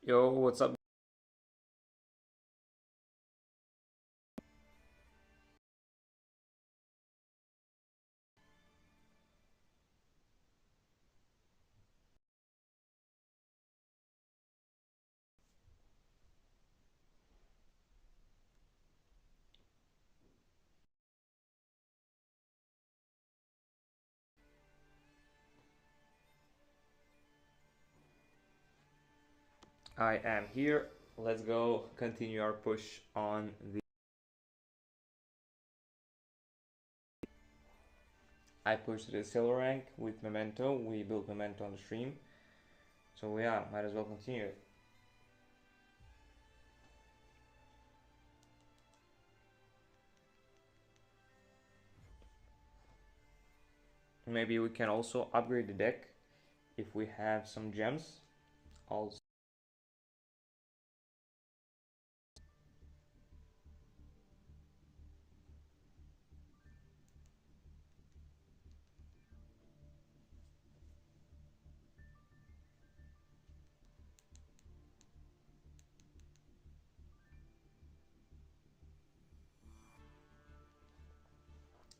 Yo, what's up? I am here. Let's go continue our push on the. I pushed to the silver rank with memento. We built memento on the stream. So, yeah, might as well continue it. Maybe we can also upgrade the deck if we have some gems. Also.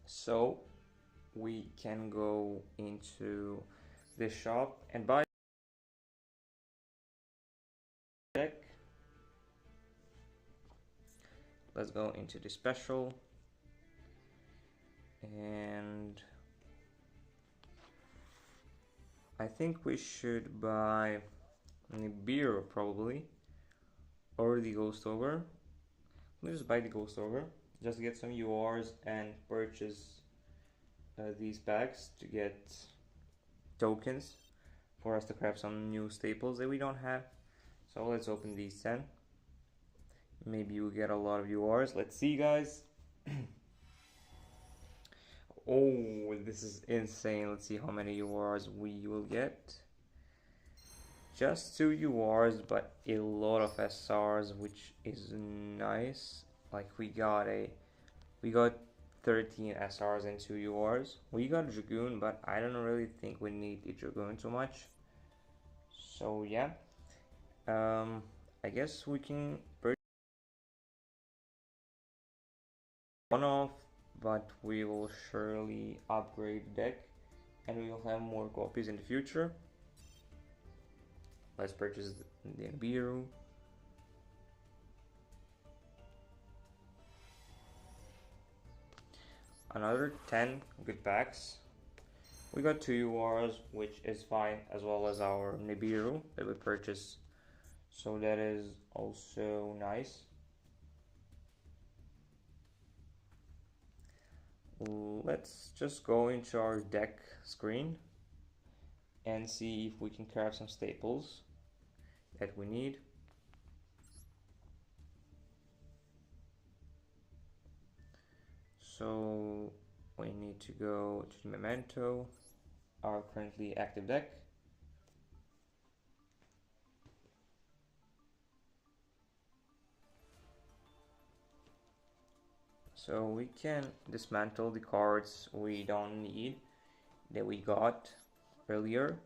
So we can go into the shop and buy deck. Let's go into the special and I think we should buy Nibiru probably or the Ghost Ogre. Let's just buy the Ghost Ogre, just get some URs and purchase these packs to get tokens for us to craft some new staples that we don't have. So let's open these 10. Maybe we'll get a lot of URs. Let's see, guys. Oh, this is insane. Let's see how many URs we will get. Just 2 URs, but a lot of SRs, which is nice. Like we got 13 SRs and 2 URs. We got Dragoon, but I don't really think we need the Dragoon too much. So yeah, I guess we can purchase one off, but we will surely upgrade the deck and we will have more copies in the future. Let's purchase the Nibiru. Another 10 good packs. We got 2 URs, which is fine, as well as our Nibiru that we purchased. So that is also nice. Let's just go into our deck screen and see if we can craft some staples that we need. So we need to go to memento, our currently active deck. So we can dismantle the cards we don't need that we got earlier.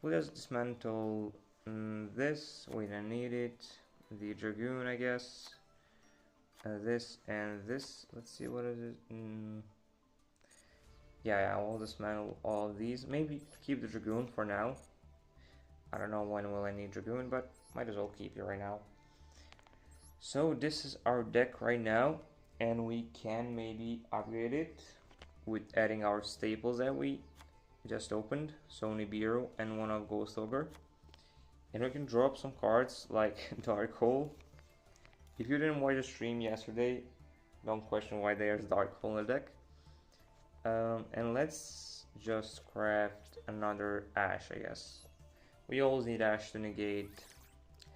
We'll just dismantle this, we don't need it. The Dragoon, I guess. This and this. Let's see, what is it? Yeah, I will dismantle all of these. Maybe keep the Dragoon for now. I don't know when will I need Dragoon, but might as well keep it right now. So this is our deck right now, and we can maybe upgrade it with adding our staples that we just opened. So Nibiru and one of Ghost Ogre. And we can drop some cards like Dark Hole. If you didn't watch the stream yesterday, don't question why there's Dark Hole in the deck. And let's just craft another Ash, I guess. We always need Ash to negate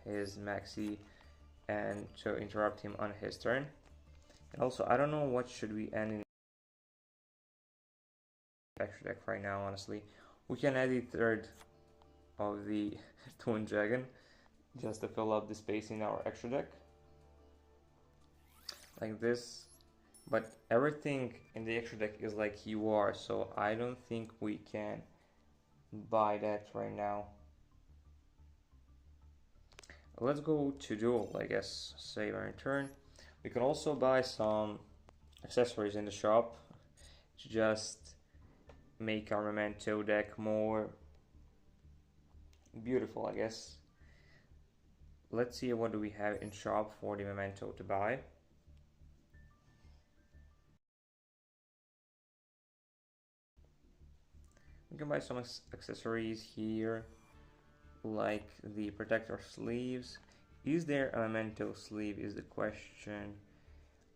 his Maxi and to interrupt him on his turn. And also, I don't know what should we end in extra deck right now, honestly. We can add the third of the Twin Dragon just to fill up the space in our extra deck. Like this. But everything in the extra deck is like UR, so I don't think we can buy that right now. Let's go to duel, I guess. Save and return. We can also buy some accessories in the shop to just make our memento deck more beautiful, I guess. Let's see what do we have in shop for the memento to buy. We can buy some accessories here, like the protector sleeves. Is there a memento sleeve is the question.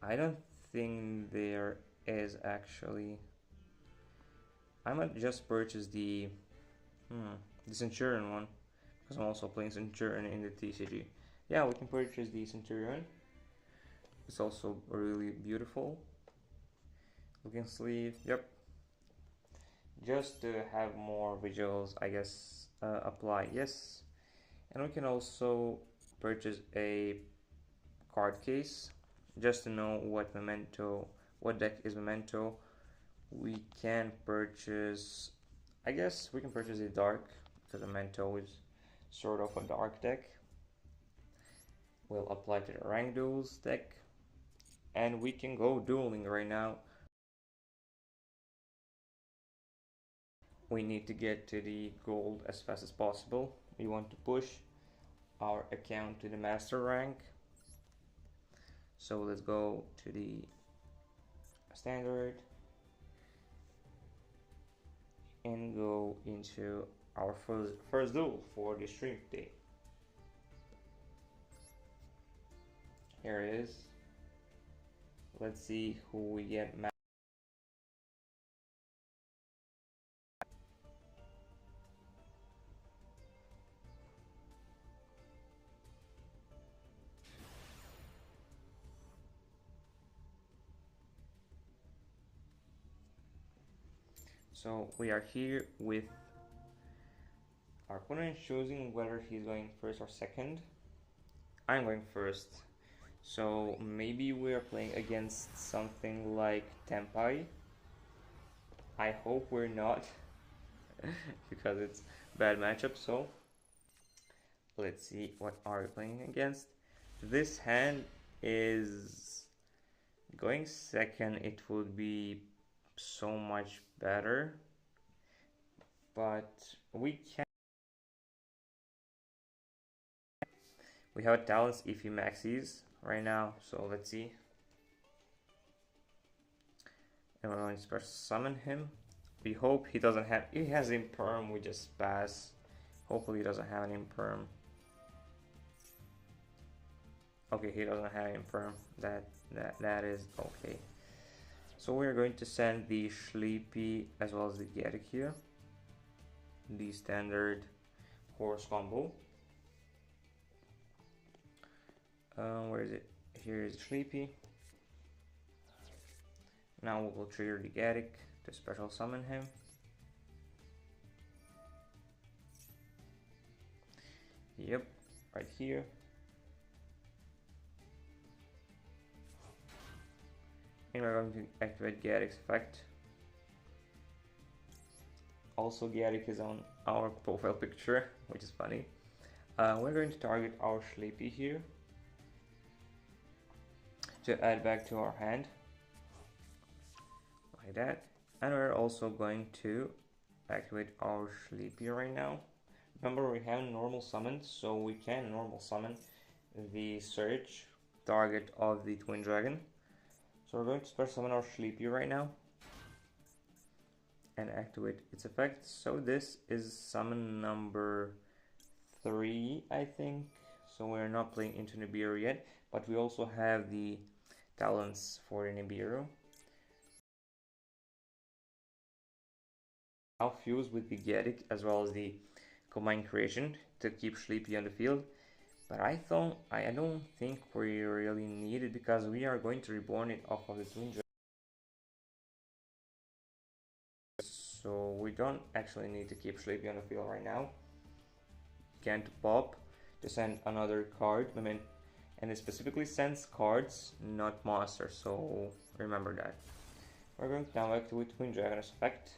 I don't think there is actually. I might just purchase the Centurion one, because I'm also playing Centurion in the TCG. Yeah, we can purchase the Centurion. It's also really beautiful looking sleeve. Yep. Just to have more visuals, I guess, apply. Yes. And we can also purchase a card case just to know what deck is memento. We can purchase, I guess we can purchase a dark, because memento is sort of a dark deck. We'll apply to the rank duels deck, and we can go dueling right now. We need to get to the gold as fast as possible. We want to push our account to the master rank. So let's go to the standard and go into our first duel for the stream day. Here it is. Let's see who we get. So we are here with our opponent choosing whether he's going first or second. I'm going first. So maybe we are playing against something like Tempai. I hope we're not, because it's bad matchup. So let's see what are we playing against. This hand is going second. It would be so much better, but we have a talents if he maxes right now, so let's see. And we're going to special summon him. We hope he doesn't have, if he has imperm, we just pass. Hopefully he doesn't have an imperm. Okay, he doesn't have imperm. That is okay. So we're going to send the Sleepy as well as the Getic here. The standard horse combo. Where is it? Here is Sleepy. Now we will trigger the Getic to special summon him. Yep, right here. And we're going to activate Getic's effect. Also, Getic is on our profile picture, which is funny. We're going to target our Sleepy here to add back to our hand, like that. And we're also going to activate our Sleepy right now. Remember, we have normal summon, so we can normal summon the search target of the Twin Dragon. So we're going to special summon our Sleepy right now and activate its effect. So this is summon number 3, I think. So we're not playing into Nibiru yet, but we also have the talents for the Nibiru. Now fuse with the Getic as well as the Combined Creation to keep Sleepy on the field. But I don't think we really need it, because we are going to reborn it off of the Twin Dragon. So we don't actually need to keep Sleepy on the field right now. Can't pop to send another card, and it specifically sends cards, not monsters, so remember that. We're going to now activate Twin Dragon's effect,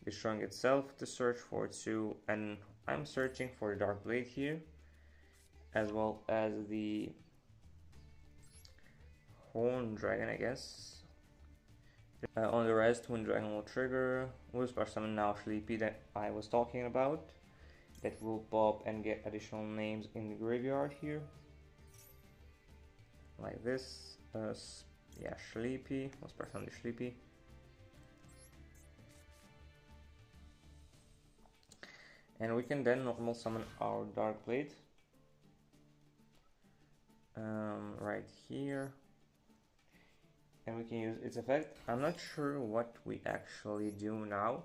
destroying itself to search for 2, and I'm searching for the Dark Blade here as well as the Horn Dragon, I guess. On the rest, Twin Dragon will trigger. We'll special summon now Sleepy that I was talking about. That will pop and get additional names in the graveyard here. Like this. Yeah, Sleepy. We'll special summon the Sleepy. And we can then normal summon our Dark Blade. Right here. And we can use its effect. I'm not sure what we actually do now.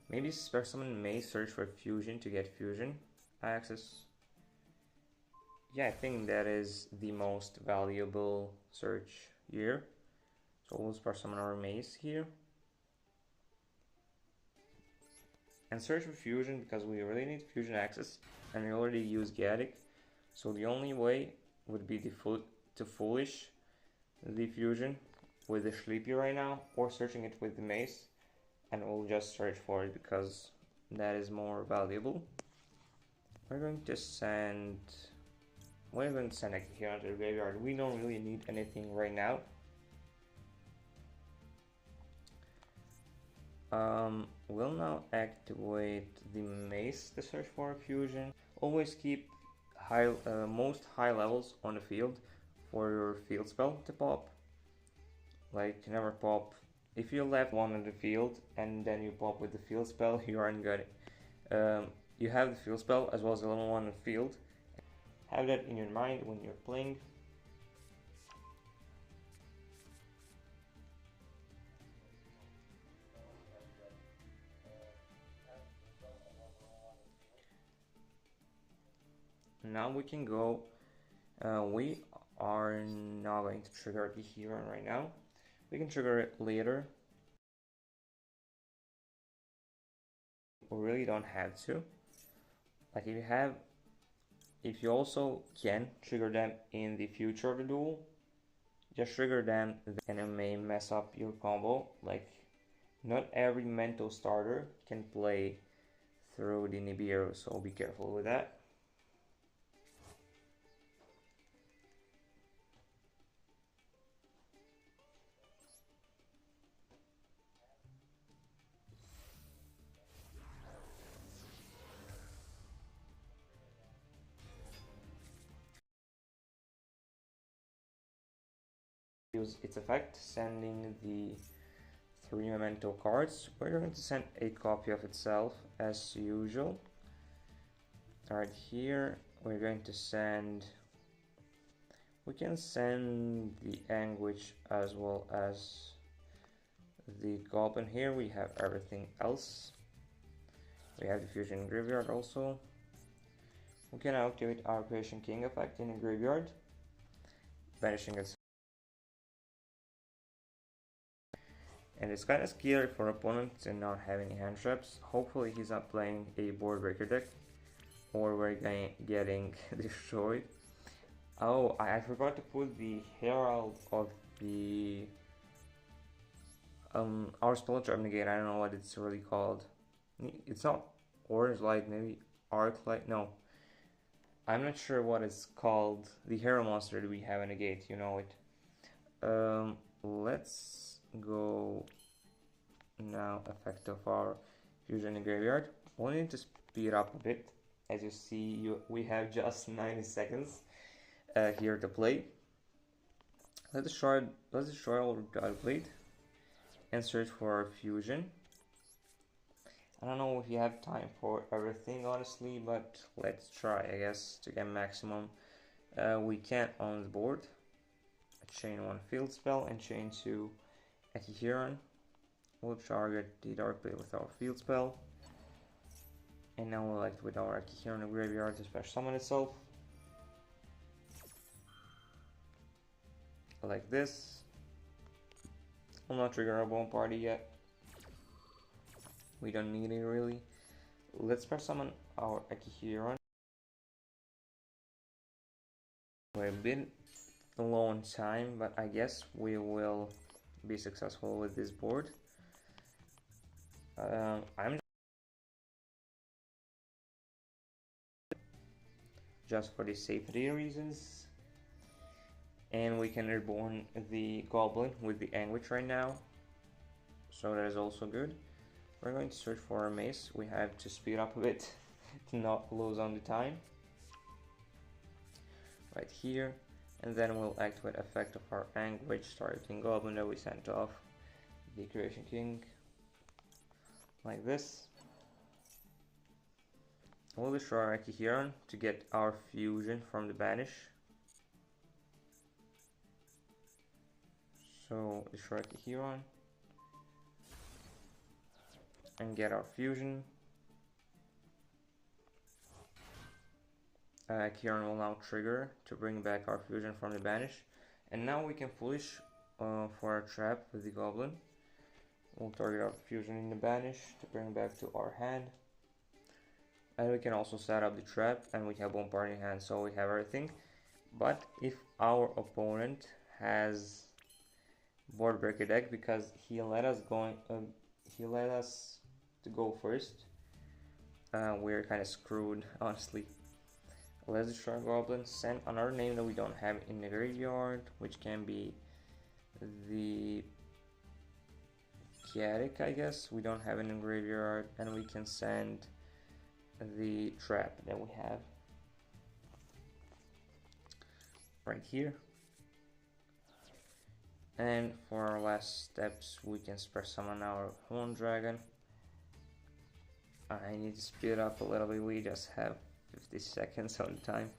Maybe special summon may search for fusion to get fusion access. Yeah, I think that is the most valuable search here. So we'll special summon our mace here. And search for fusion because we really need fusion access. And we already use Gaddick. So the only way would be to foolish the fusion with the Sleepy right now, or searching it with the mace, and we'll just search for it because that is more valuable. We're going to send here onto the graveyard. We don't really need anything right now. We'll now activate the mace to search for a fusion. Always keep most high levels on the field for your field spell to pop. Like, never pop. If you left one on the field and then you pop with the field spell, you aren't good. You have the field spell as well as the level 1 on the field. Have that in your mind when you're playing. Now we can go. We are not going to trigger the hero right now. We can trigger it later. We really don't have to. Like if you also can trigger them in the future of the duel, just trigger them and it may mess up your combo. Like, not every memento starter can play through the Nibiru, so be careful with that. Use its effect, sending the 3 memento cards. We're going to send a copy of itself as usual. Right here, we're going to send. We can send the Anguish as well as the Goblin. Here we have everything else. We have the Fusion Graveyard also. We can now activate our Creation King effect in the graveyard, banishing its. And it's kind of scary for opponents to not have any hand traps. Hopefully he's not playing a board breaker deck, or we're getting destroyed. Oh, I forgot to put the Herald of the our Spell Trap Negate. I don't know what it's really called. It's not Orange Light, maybe Arc Light. No, I'm not sure what it's called. The Hero monster that we have in the gate, you know it. Let's go now. Effect of our fusion in the graveyard. We'll need to speed up a bit. As you see, we have just 90 seconds here to play. Let's destroy our God Blade and search for our fusion. I don't know if you have time for everything, honestly, but let's try, I guess, to get maximum we can on the board. Chain 1 field spell and chain 2 Akihiron. We'll target the Dark Blade with our field spell. And now we'll activate our Akihiron in the graveyard to special summon itself. Like this. We'll not trigger our bone party yet. We don't need it really. Let's special summon our Akihiron. We're a bit low on time, but I guess we will be successful with this board. I'm just for the safety reasons. And we can reborn the goblin with the anguish right now, so that is also good. We're going to search for a mace. We have to speed up a bit to not lose on the time. Right here, and then we'll activate effect of our anguish, targeting goblin that we sent off the Creation King, like this. We'll destroy our Akihiron to get our fusion from the banish. So destroy Akihiron and get our fusion. Akihiron will now trigger to bring back our fusion from the banish, and now we can foolish for a trap with the goblin. We'll target our fusion in the banish to bring back to our hand, and we can also set up the trap, and we have one part in hand, so we have everything. But if our opponent has board breaker deck, because he let us to go first, we're kind of screwed, honestly. Let's destroy goblin, send another name that we don't have in the graveyard, which can be the Chaotic, I guess. We don't have it in the graveyard, and we can send the trap that we have right here. And for our last steps, we can spare summon our Horn Dragon. I need to speed up a little bit, we just have 50 seconds on time.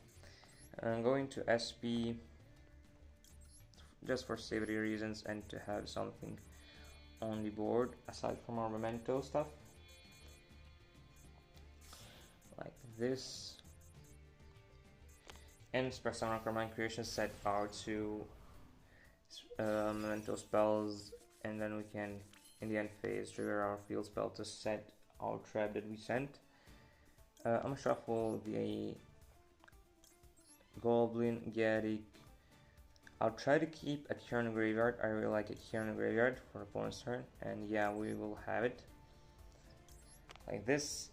I'm going to SP just for safety reasons and to have something on the board aside from our memento stuff, like this. And Spare Summon Command Creation set our two memento spells, and then we can in the end phase trigger our field spell to set our trap that we sent. I'm gonna shuffle the Goblin, Gaddick. I'll try to keep a Kieran Graveyard. I really like a Kieran Graveyard for opponent's turn, and yeah, we will have it like this.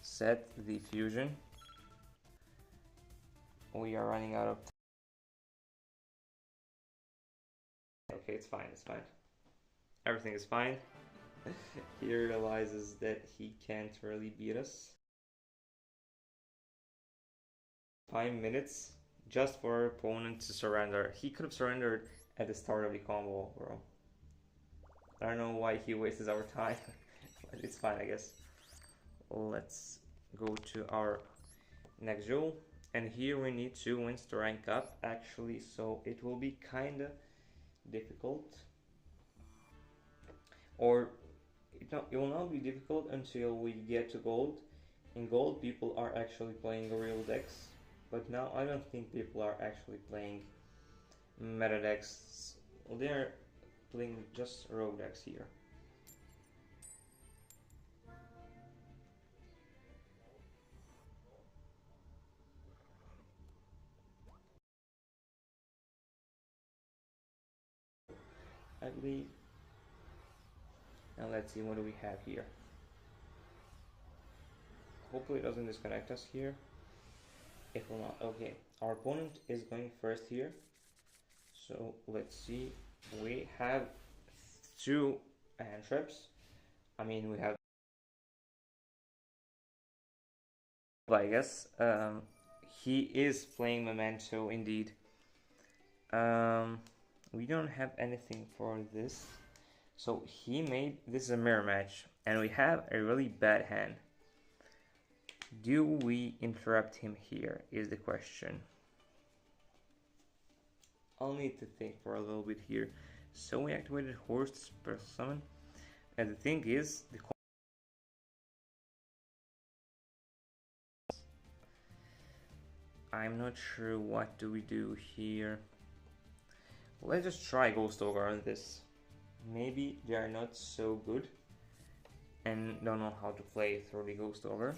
Set the fusion. We are running out of time. Okay, it's fine, it's fine. Everything is fine. He realizes that he can't really beat us. 5 minutes just for our opponent to surrender. He could have surrendered at the start of the combo, bro. I don't know why he wastes our time, but it's fine, I guess. Let's go to our next duel, and here we need 2 wins to rank up, actually, so it will be kinda difficult. Or it will not be difficult until we get to gold. In gold, people are actually playing real decks, but now I don't think people are actually playing meta decks. Well, they're playing just rogue decks here. I believe. Now let's see, what do we have here? Hopefully it doesn't disconnect us here. It will not. Okay, our opponent is going first here. So let's see. We have 2 hand traps. I mean, we have, I guess. He is playing memento indeed. We don't have anything for this. So he made, this is a mirror match, and we have a really bad hand. Do we interrupt him here is the question. I'll need to think for a little bit here. So we activated Horse to Spare Summon, and the thing is, I'm not sure what do we do here. Let's just try Ghost Ogre on this. Maybe they are not so good and don't know how to play through the Ghost Ogre.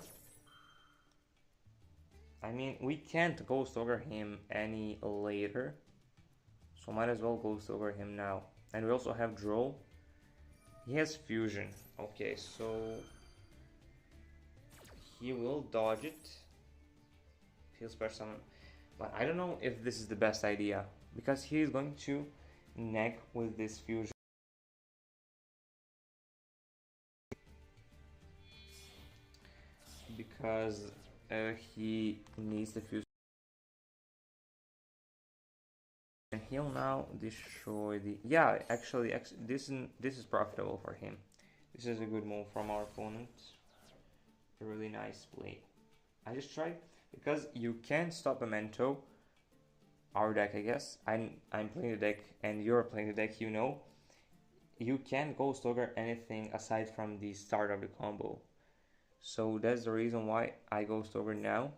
I mean, we can't Ghost Ogre him any later, so might as well Ghost Ogre him now. And we also have Draw. He has Fusion. Okay, so he will dodge it. he'll special summon. But I don't know if this is the best idea, because he's going to neg with this fusion. Because he needs the fusion. And he'll now destroy the... Yeah, actually this is profitable for him. This is a good move from our opponent. A really nice play. I just tried, because you can stop memento. Our deck, I guess. I'm playing the deck and you're playing the deck, you know. You can't ghost over anything aside from the start of the combo. So that's the reason why I ghost over now.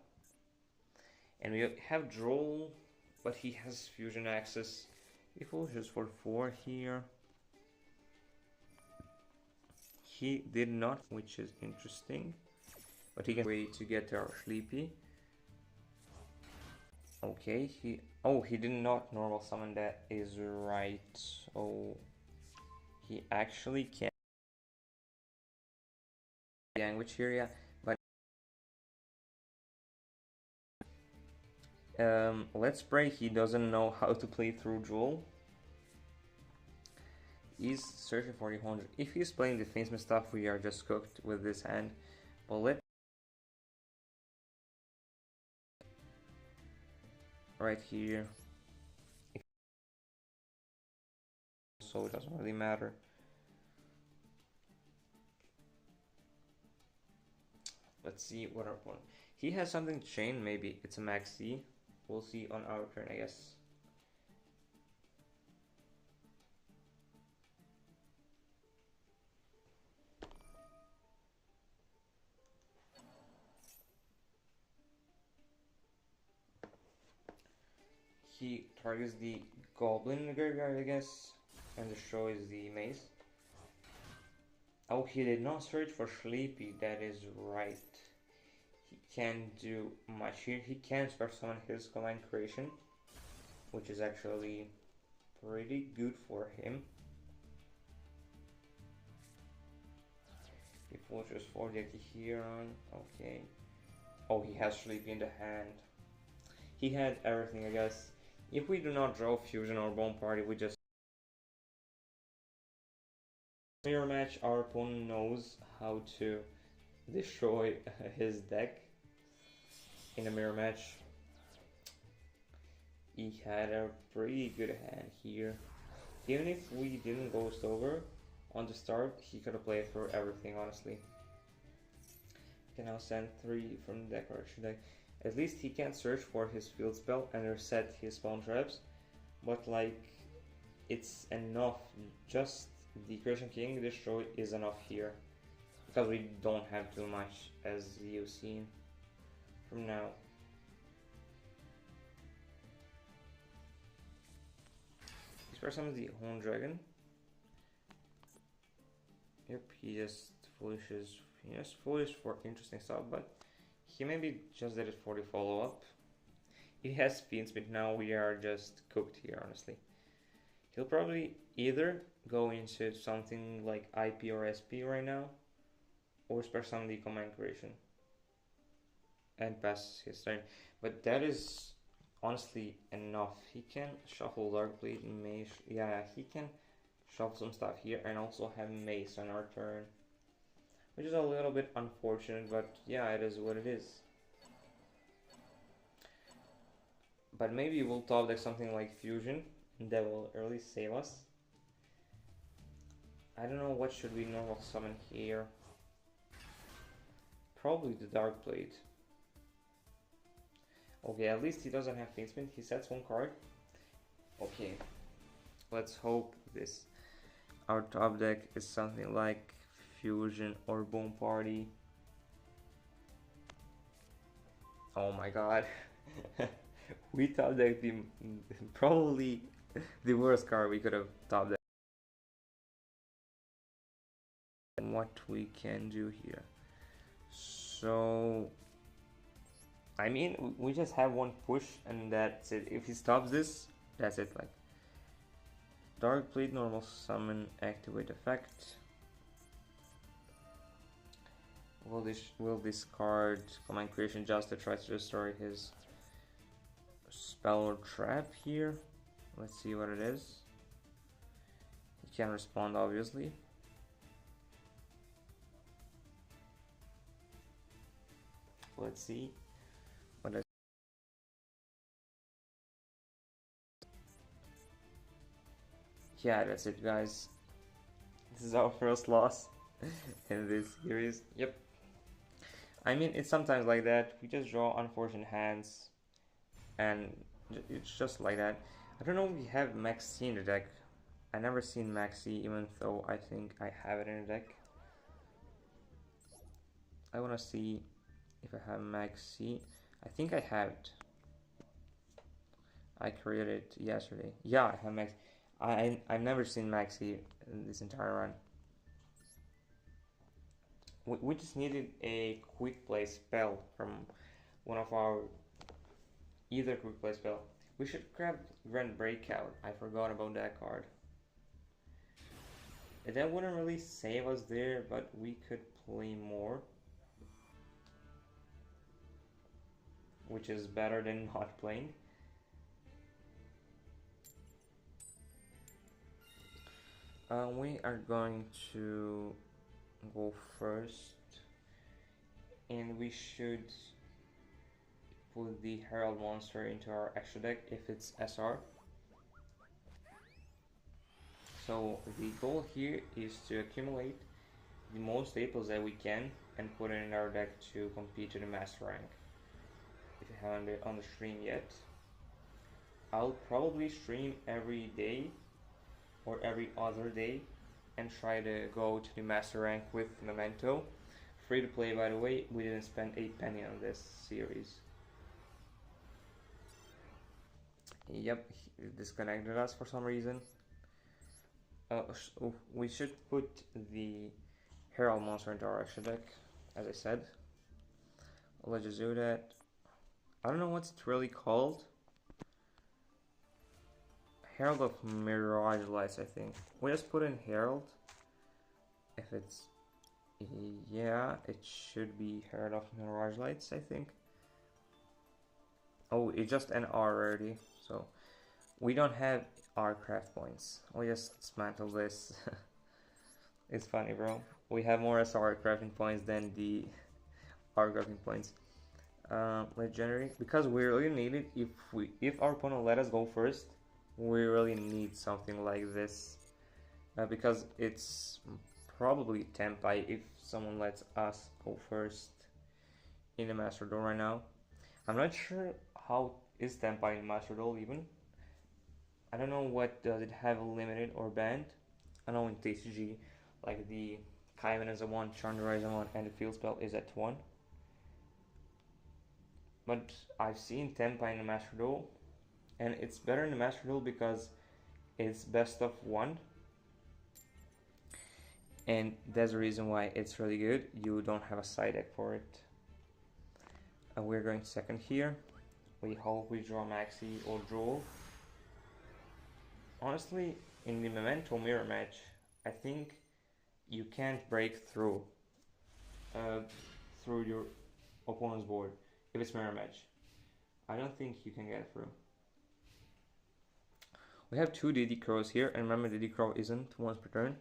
And we have Droll, but he has fusion access. He pushes for 4 here. He did not, which is interesting. But he can wait to get our Sleepy. Okay, he did not normal summon, that is right. So he actually can language area, but let's pray he doesn't know how to play through Jewel. He's searching for the 100. If he's playing defensive stuff, we are just cooked with this hand. But let's right here. So it doesn't really matter. Let's see what our opponent... He has something to chain, maybe it's a max C. We'll see on our turn, I guess. He targets the goblin in the graveyard, I guess, and destroys the maze. Oh, he did not search for Sleepy, that is right. He can't do much here. He can special summon his command creation, which is actually pretty good for him. He forces 40 here on, okay. Oh, he has Sleepy in the hand. He had everything, I guess. If we do not draw fusion or bone party, we just mirror match. Our opponent knows how to destroy his deck in a mirror match. He had a pretty good hand here. Even if we didn't ghost over on the start, he could have played through everything, honestly. Can now send 3 from the deck, or should I? At least he can search for his field spell and reset his spawn traps. But like, it's enough. Just the Creation King destroy is enough here. Because we don't have too much, as you've seen from now. This person is the Horn Dragon. Yep, he just foolishes. He just foolish for interesting stuff, but he maybe just did it for the follow-up. He has speed, but now we are just cooked here, honestly. He'll probably either go into something like IP or SP right now, or spare some of the command creation and pass his turn. But that is honestly enough. He can shuffle Darkblade, Mace. Yeah, he can shuffle some stuff here and also have Mace on our turn, which is a little bit unfortunate, but yeah, it is what it is. But maybe we'll top deck something like Fusion, and that will early save us. I don't know, what should we normal summon here? Probably the Darkblade. Okay, at least he doesn't have Fiendspin. He sets 1 card. Okay, let's hope this. Our top deck is something like Fusion or Boom Party. Oh my god. We top decked the probably the worst card we could have top decked. What we can do here. So I mean, we just have 1 push and that's it. If he stops this, that's it. Like, Darkblade, normal summon, activate effect. We'll discard command creation just to try to destroy his spell or trap here. Let's see what it is. He can respond, obviously. Let's see what is. Yeah, that's it, guys. This is our first loss in this series. Yep. I mean, it's sometimes like that. We just draw unfortunate hands, and it's just like that. I don't know if we have Maxi in the deck. I never seen Maxi, even though I think I have it in the deck. I wanna see if I have Maxi. I think I have it. I created it yesterday. Yeah, I have Maxi. I've never seen Maxi in this entire run. We just needed a quick play spell from one of our either quick play spell. We should grab Grand Breakout. I forgot about that card. That wouldn't really save us there, but we could play more, which is better than not playing. We are going to go first, and we should put the Herald monster into our extra deck if it's SR. So the goal here is to accumulate the most staples that we can and put it in our deck to compete to the master rank. If you haven't on the stream yet, I'll probably stream every day or every other day and try to go to the master rank with Memento. Free to play, by the way. We didn't spend a penny on this series. Yep, he disconnected us for some reason. We should put the Herald monster into our extra deck, as I said. Let's just do that. I don't know what's it really called. Herald of Mirage Lights, I think. We just put in Herald. If it's... yeah, it should be Herald of Mirage Lights, I think. Oh, it's just an R already, so... we don't have our craft points. We just dismantle this. It's funny, bro. We have more SR crafting points than the R crafting points. Let's generate, because we really need it. If our opponent let us go first, we really need something like this, because it's probably Tempai if someone lets us go first in the Master Duel right now. I'm not sure how is Tempai in Master Duel even. I don't know what does it have limited or banned. I know in TCG, like the Kaiman is a 1, Chandra is a 1, and the field spell is at 1. But I've seen Tempai in the Master Duel, and it's better in the Master Duel because it's best of 1. And that's the reason why it's really good. You don't have a side deck for it. And we're going second here. We hope we draw Maxi or Drool. Honestly, in the Memento mirror match, I think you can't break through your opponent's board if it's mirror match. I don't think you can get through. We have 2 DD Crows here, and remember DD Crow isn't once per turn.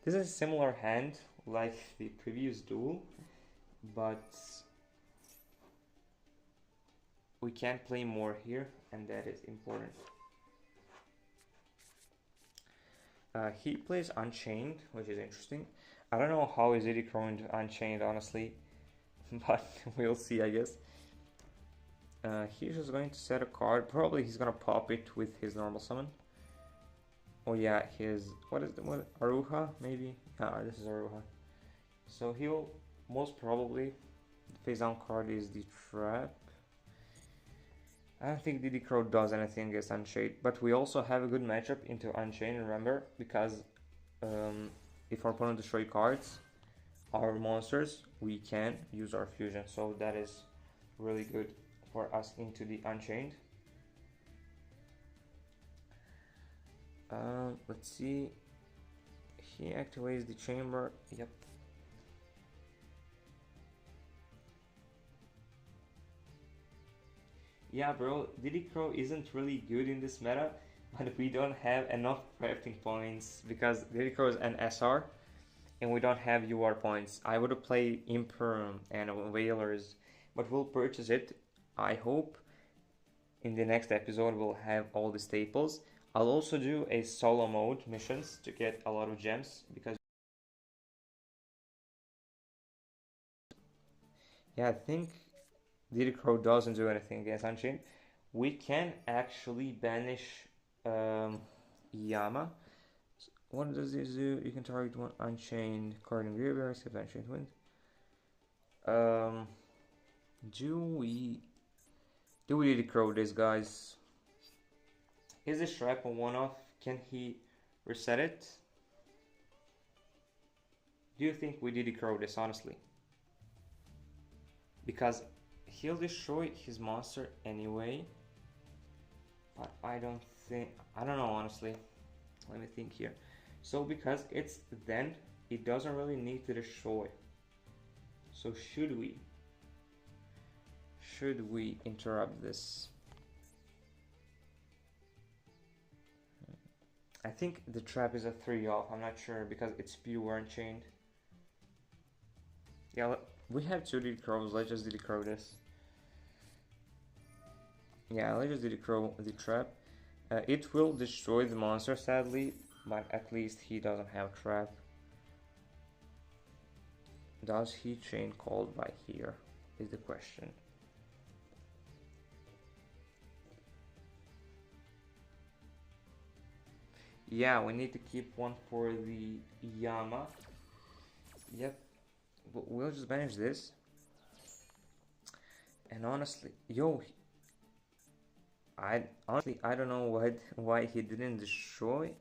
This is a similar hand like the previous duel, but we can't play more here, and that is important. He plays Unchained, which is interesting. I don't know how is DD Crow into Unchained, honestly, but we'll see, I guess. He's just going to set a card. Probably he's gonna pop it with his normal summon. Oh yeah, his what Aruha maybe? This is Aruha. So he'll most probably, the face down card is the trap. I don't think DD Crow does anything against Unchained, but we also have a good matchup into Unchained, remember, because if our opponent destroys cards, our monsters, we can use our fusion, so that is really good for us into the Unchained. Let's see. He activates the chamber. Yep. Yeah, bro, Diddy Crow isn't really good in this meta, but we don't have enough crafting points because Diddy Crow is an SR and we don't have UR points. I would play Imperm and Whalers, but we'll purchase it. I hope in the next episode we'll have all the staples. I'll also do a solo mode missions to get a lot of gems because yeah, I think Diddy Crow doesn't do anything against Unchained. We can actually banish Yama. What does this do? You can target one Unchained card in graveyard, except Unchained Wind. Um, do we Diddy Crow this, guys? Is this trap a one-off? Can he reset it? Do you think we Diddy Crow this, honestly? Because he'll destroy his monster anyway. But I don't know, honestly. Let me think here. So because it's then, it doesn't really need to destroy. So should we interrupt this? I think the trap is a 3-off. I'm not sure because it's pure Unchained. Yeah, we have 2 Diddy Crows. Let's just Diddy Crow this. Yeah, let's just Diddy Crow the trap. It will destroy the monster, sadly, but at least he doesn't have trap. Does he chain called by here? Is the question. Yeah, we need to keep one for the Yama. Yep. We'll just manage this. And honestly, I don't know why he didn't destroy.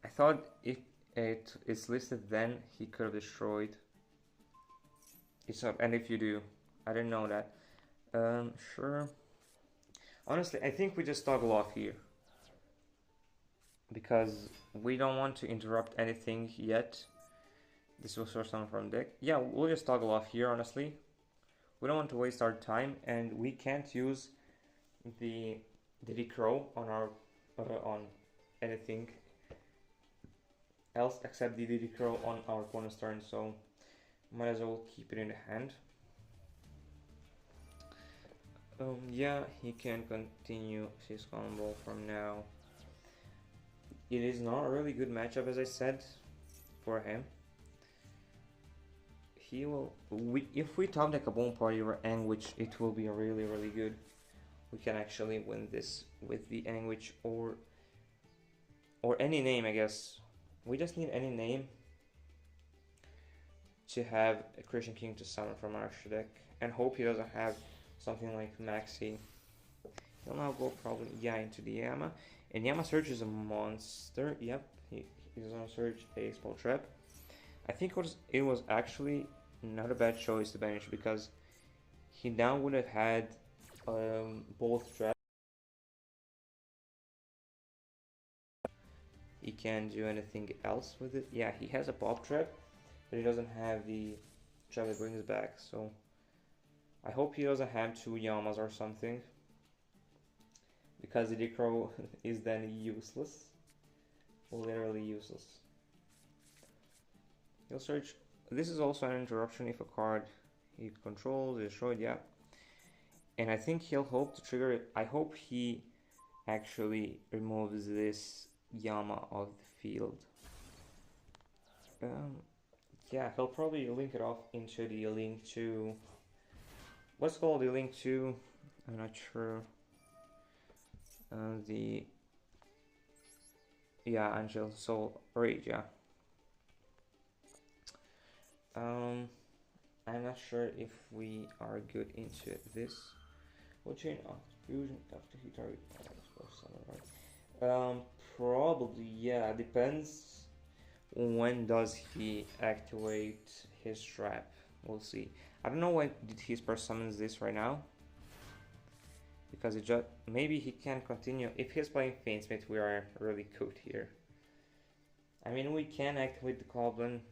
I thought if it's listed then he could have destroyed. It's up, and if you do, I didn't know that. Sure. Honestly, I think we just toggle off here because we don't want to interrupt anything yet. This will source someone from deck. Yeah, we'll just toggle off here, honestly. We don't want to waste our time, and we can't use the Diddy Crow on our on anything else except the Diddy Crow on our opponent's turn, so might as well keep it in the hand. Yeah, he can continue his combo from now. It is not a really good matchup, as I said, for him. He will. If we top deck a Bone Party or Anguish, it will be really good. We can actually win this with the Anguish or any name, I guess. We just need any name to have a Christian King to summon from our extra deck, and hope he doesn't have something like Maxi. He'll now go probably into the Yama, and Yama Surge is a monster. Yep, he's gonna search a spell trap. I think it was actually not a bad choice to banish because he now would have had both traps. He can't do anything else with it. Yeah, he has a pop trap, but he doesn't have the trap that brings back. So I hope he doesn't have 2 Yamas or something, because the Crow is then useless, literally useless. He'll search. This is also an interruption if a card he controls is destroyed. Yeah, and I think he'll hope to trigger it. I hope he actually removes this Yama of the field. Yeah, he'll probably link it off into the link to. What's called the link to? I'm not sure. Angel Soul Rage. Yeah. I'm not sure if we are good into this. What chain of fusion after he target? Probably, yeah. Depends. When does he activate his trap? We'll see. I don't know why did he summons this right now. Because it just maybe he can continue. If he's playing Fainsmith, we are really cooked here. I mean, we can activate the Goblin,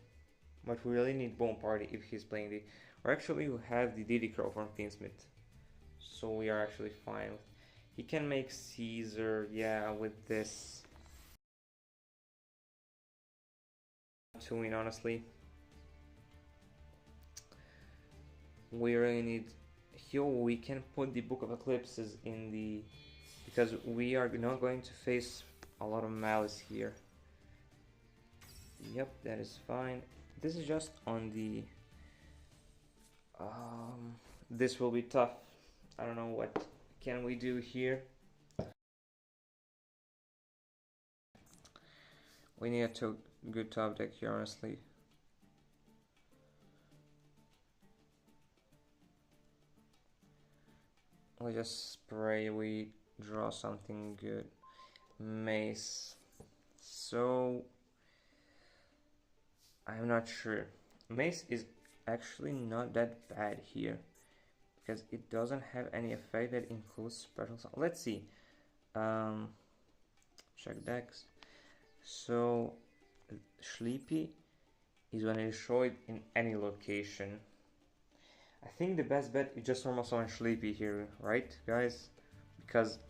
but we really need Bone Party if he's playing the. Or actually, we have the Diddy Crow from Fainsmith, so we are actually fine. He can make Caesar, yeah, with this to win, honestly. We really need here. We can put the Book of Eclipses in the, because we are not going to face a lot of malice here. Yep, that is fine. This is just on the this will be tough. I don't know what can we do here. We need a good top deck here, honestly. We just spray, we draw something good. Mace. So I'm not sure. Mace is actually not that bad here because it doesn't have any effect that includes special. Let's see. Check decks. So Sleepy is when destroyed in any location. I think the best bet is just normal summon Sleepy here, right, guys? Because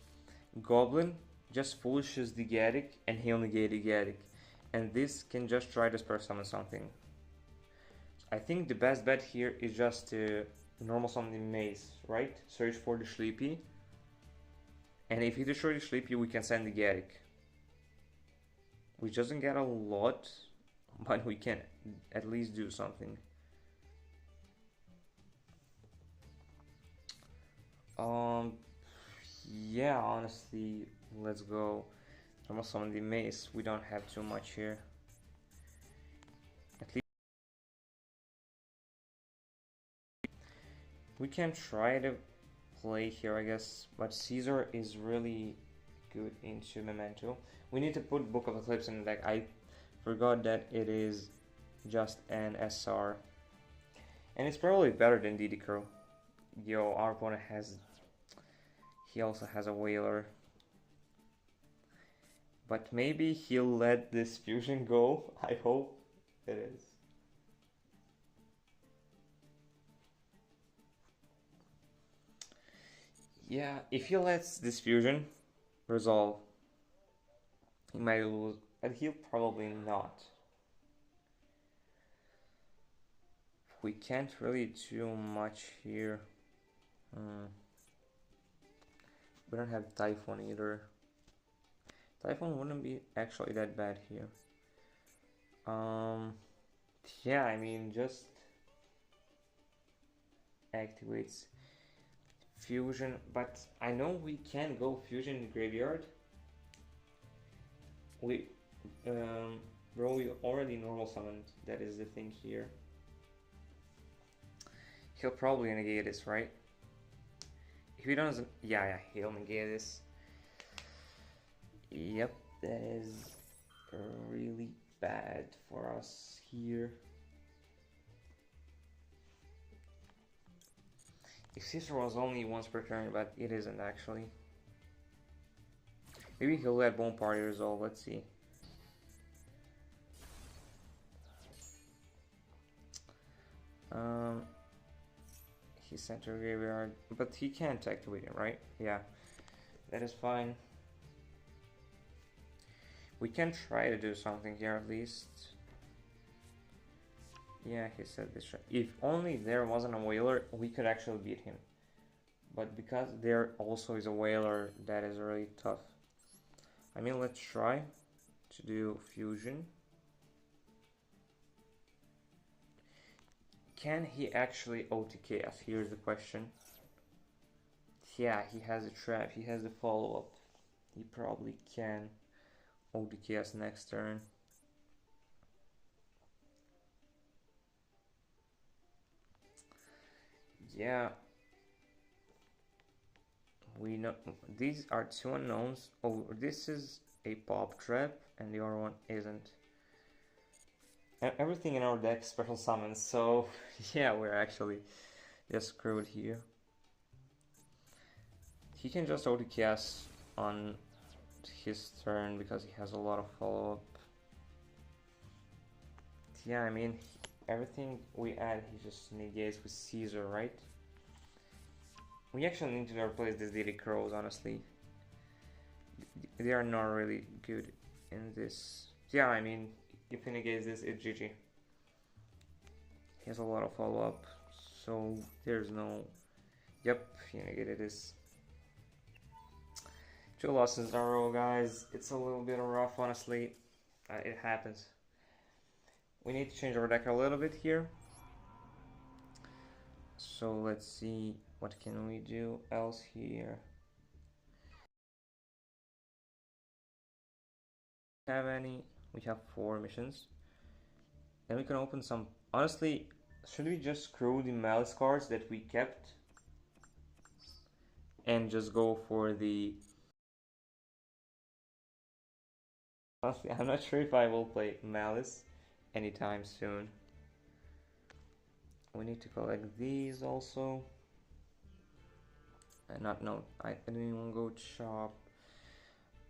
Goblin just foolishes the Gaddick and he'll negate the Gaddick. And this can just try to spare summon something. I think the best bet here is just to normal summon the Mace, right? Search for the Sleepy. And if he destroys the Sleepy, we can send the Gaddick. Which doesn't get a lot, but we can at least do something. Yeah, honestly, let's go. Normal summon the Mace. We don't have too much here. At least we can try to play here, I guess. But Caesar is really good into Memento. We need to put Book of Eclipse in the deck. I forgot that it is just an SR. And it's probably better than DD Crow. Yo, our opponent has... He also has a Whaler. But maybe he'll let this fusion go. I hope it is. Yeah, if he lets this fusion resolve, he might lose, but he'll probably not. We can't really do much here. We don't have Typhoon either. Typhoon wouldn't be actually that bad here. Yeah, I mean, just activates fusion, but I know we can go fusion in the graveyard. Bro, we already normal summoned. That is the thing here. He'll probably negate this, right? If he doesn't, yeah, he'll negate this. Yep, that is really bad for us here. If Caesar was only once per turn, but it isn't actually. Maybe he'll let Bone Party resolve, let's see. He sent to graveyard, but he can't activate it, right? Yeah, that is fine. We can try to do something here at least. Yeah, he said this. If only there wasn't a Whaler, we could actually beat him. But because there also is a Whaler, that is really tough. I mean, let's try to do fusion. Can he actually OTK us? Here's the question. Yeah, he has a trap. He has a follow-up. He probably can OTK us next turn. Yeah. We know these are two unknowns. Oh, this is a pop trap and the other one isn't. Everything in our deck special summons, so yeah, we're actually just screwed here. He can just OTK us on his turn because he has a lot of follow-up. Yeah, I mean, everything we add he just negates with Caesar, right? We actually need to replace these DD crows, honestly. They are not really good in this. Yeah, I mean, if he negates this, it's GG. He has a lot of follow-up, so there's no... Yep, he negated this. 2 losses in a row, guys. It's a little bit rough, honestly. It happens. We need to change our deck a little bit here. So let's see, what can we do else here? Have any? We have 4 missions. And we can open some... Honestly, should we just screw the malice cards that we kept? And just go for the... Honestly, I'm not sure if I will play malice anytime soon. We need to collect these also. And I didn't even go shop.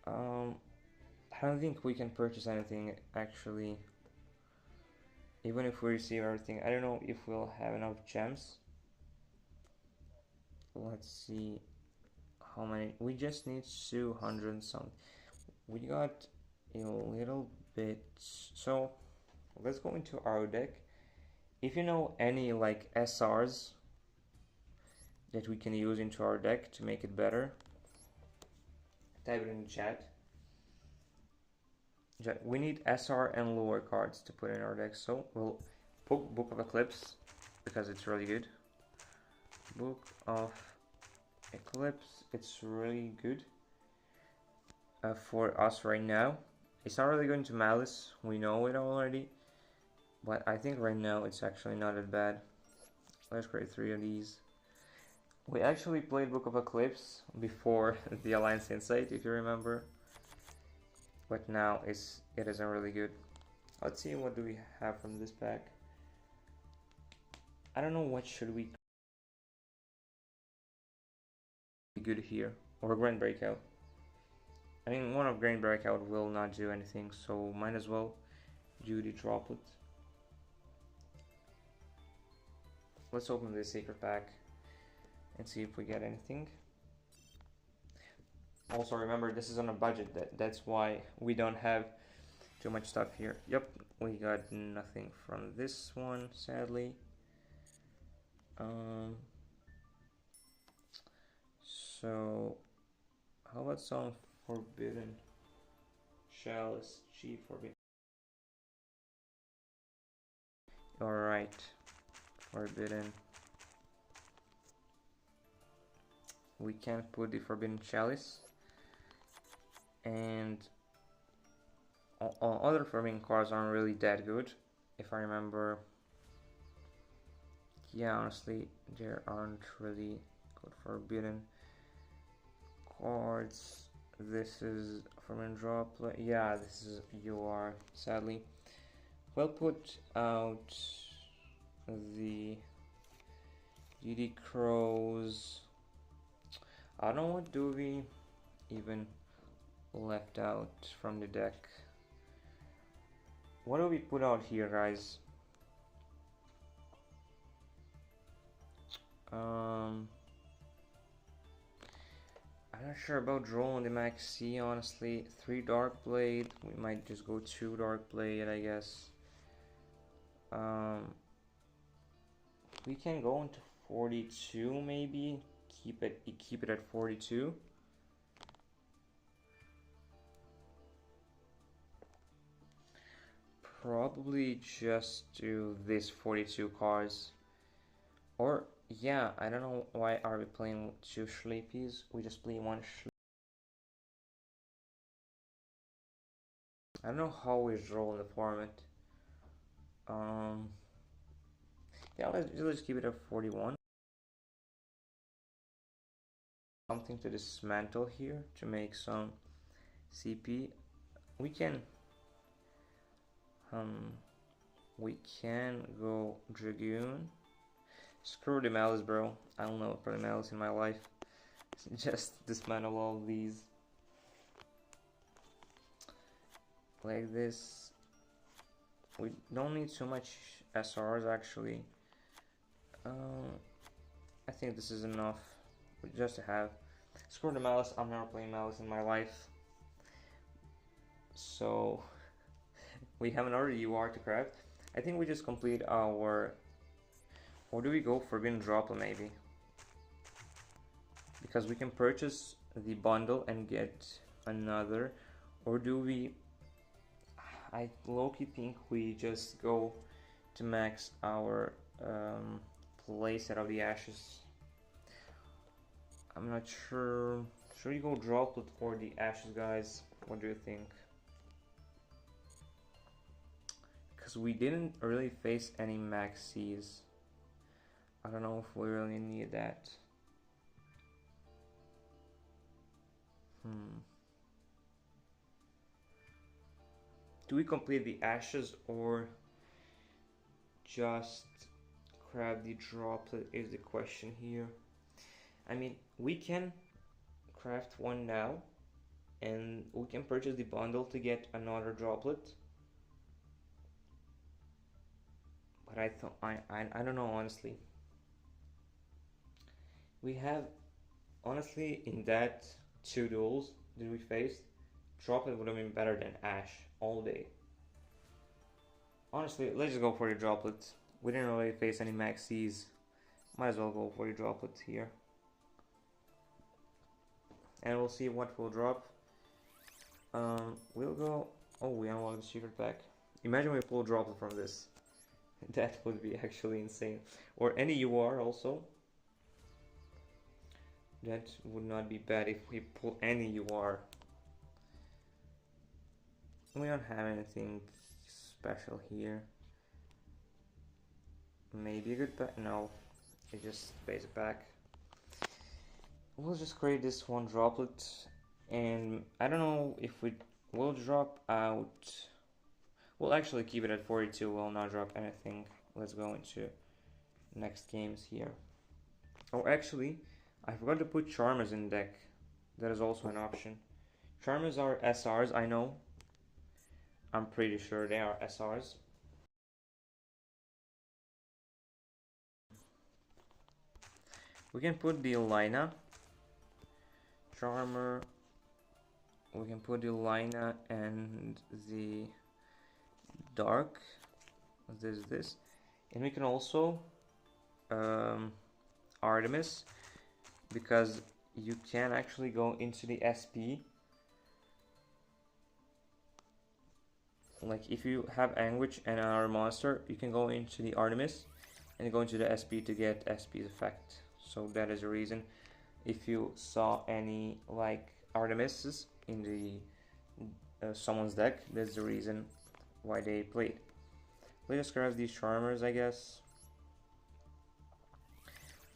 I don't think we can purchase anything actually. Even if we receive everything, I don't know if we'll have enough gems. Let's see how many. We just need 200 something. We got a little bit. So let's go into our deck. If you know any like SRs that we can use into our deck to make it better, type it in the chat. We need SR and lower cards to put in our deck, so we'll put Book of Eclipse because it's really good. Book of Eclipse, it's really good for us right now. It's not really going to Malice, we know it already, but I think right now it's actually not that bad. Let's create 3 of these. We actually played Book of Eclipse before the Alliance Insight, if you remember. But now it isn't really good. Let's see, what do we have from this pack. I don't know what should we be good here, or Grand Breakout. I mean, one of Grand Breakout will not do anything, so might as well do the Droplet. Let's open the secret pack and see if we get anything. Also remember, this is on a budget, that's why we don't have too much stuff here. Yep, we got nothing from this one, sadly. So how about some Forbidden Chalice? G Forbidden. Alright, Forbidden. We can't put the Forbidden Chalice. And other Forbidden cards aren't really that good, if I remember. Yeah, honestly, there aren't really good Forbidden cards. This is Forbidden Droplet. Yeah, this is UR, sadly. We'll put out the DD Crows. I don't know what do we even left out from the deck. What do we put out here, guys? I'm not sure about drawing the Max C, honestly. 3 Dark Blade. We might just go 2 Dark Blade, I guess. We can go into 42 maybe. Keep it at 42. Probably just do this 42 cards. Or yeah, I don't know why are we playing 2 Sleepies. We just play 1 Sleepy. I don't know how we draw in the format. Yeah, let's keep it at 41. Something to dismantle here to make some CP. We can go Dragoon. Screw the Malice, bro. I don't know for the Malice in my life. Just dismantle all these. Like this. We don't need too much SRs actually. I think this is enough. just to have. Screw the Malice, I'm never playing Malice in my life. So we have another UR to craft. I think we just complete our, or do we go Forbidden Droplet maybe? Because we can purchase the bundle and get another, or do we, I low-key think we just go to max our playset of the Ashes. I'm not sure. Should we go Droplet or the Ashes, guys? What do you think? Because we didn't really face any maxis. I don't know if we really need that. Do we complete the Ashes or just grab the Droplet is the question here. I mean, we can craft one now and we can purchase the bundle to get another Droplet. But I thought, I don't know, honestly. We have, honestly, in that 2 duels that we faced, Droplet would have been better than Ash all day. Honestly, let's just go for the Droplet. We didn't really face any maxis. Might as well go for the Droplet here. And we'll see what will drop. We'll go... Oh, we unlocked the secret pack. Imagine we pull a Droplet from this. That would be actually insane. Or any UR also. That would not be bad if we pull any UR. We don't have anything special here. Maybe a good pack? No. It just pays it back. We'll just create this one Droplet. And I don't know if we will drop out. We'll actually keep it at 42. We'll not drop anything. Let's go into next games here. Oh, actually, I forgot to put Charmers in deck. That is also an option. Charmers are SRs, I know. I'm pretty sure they are SRs. We can put the Lina. Charmer. We can put the Lina and the Dark. This. And we can also Artemis, because you can actually go into the SP. Like if you have Anguish and another monster, you can go into the Artemis and go into the SP to get SP's effect. So that is the reason. If you saw any like Artemises in the someone's deck, that's the reason why they played. We just grab these Charmers, I guess.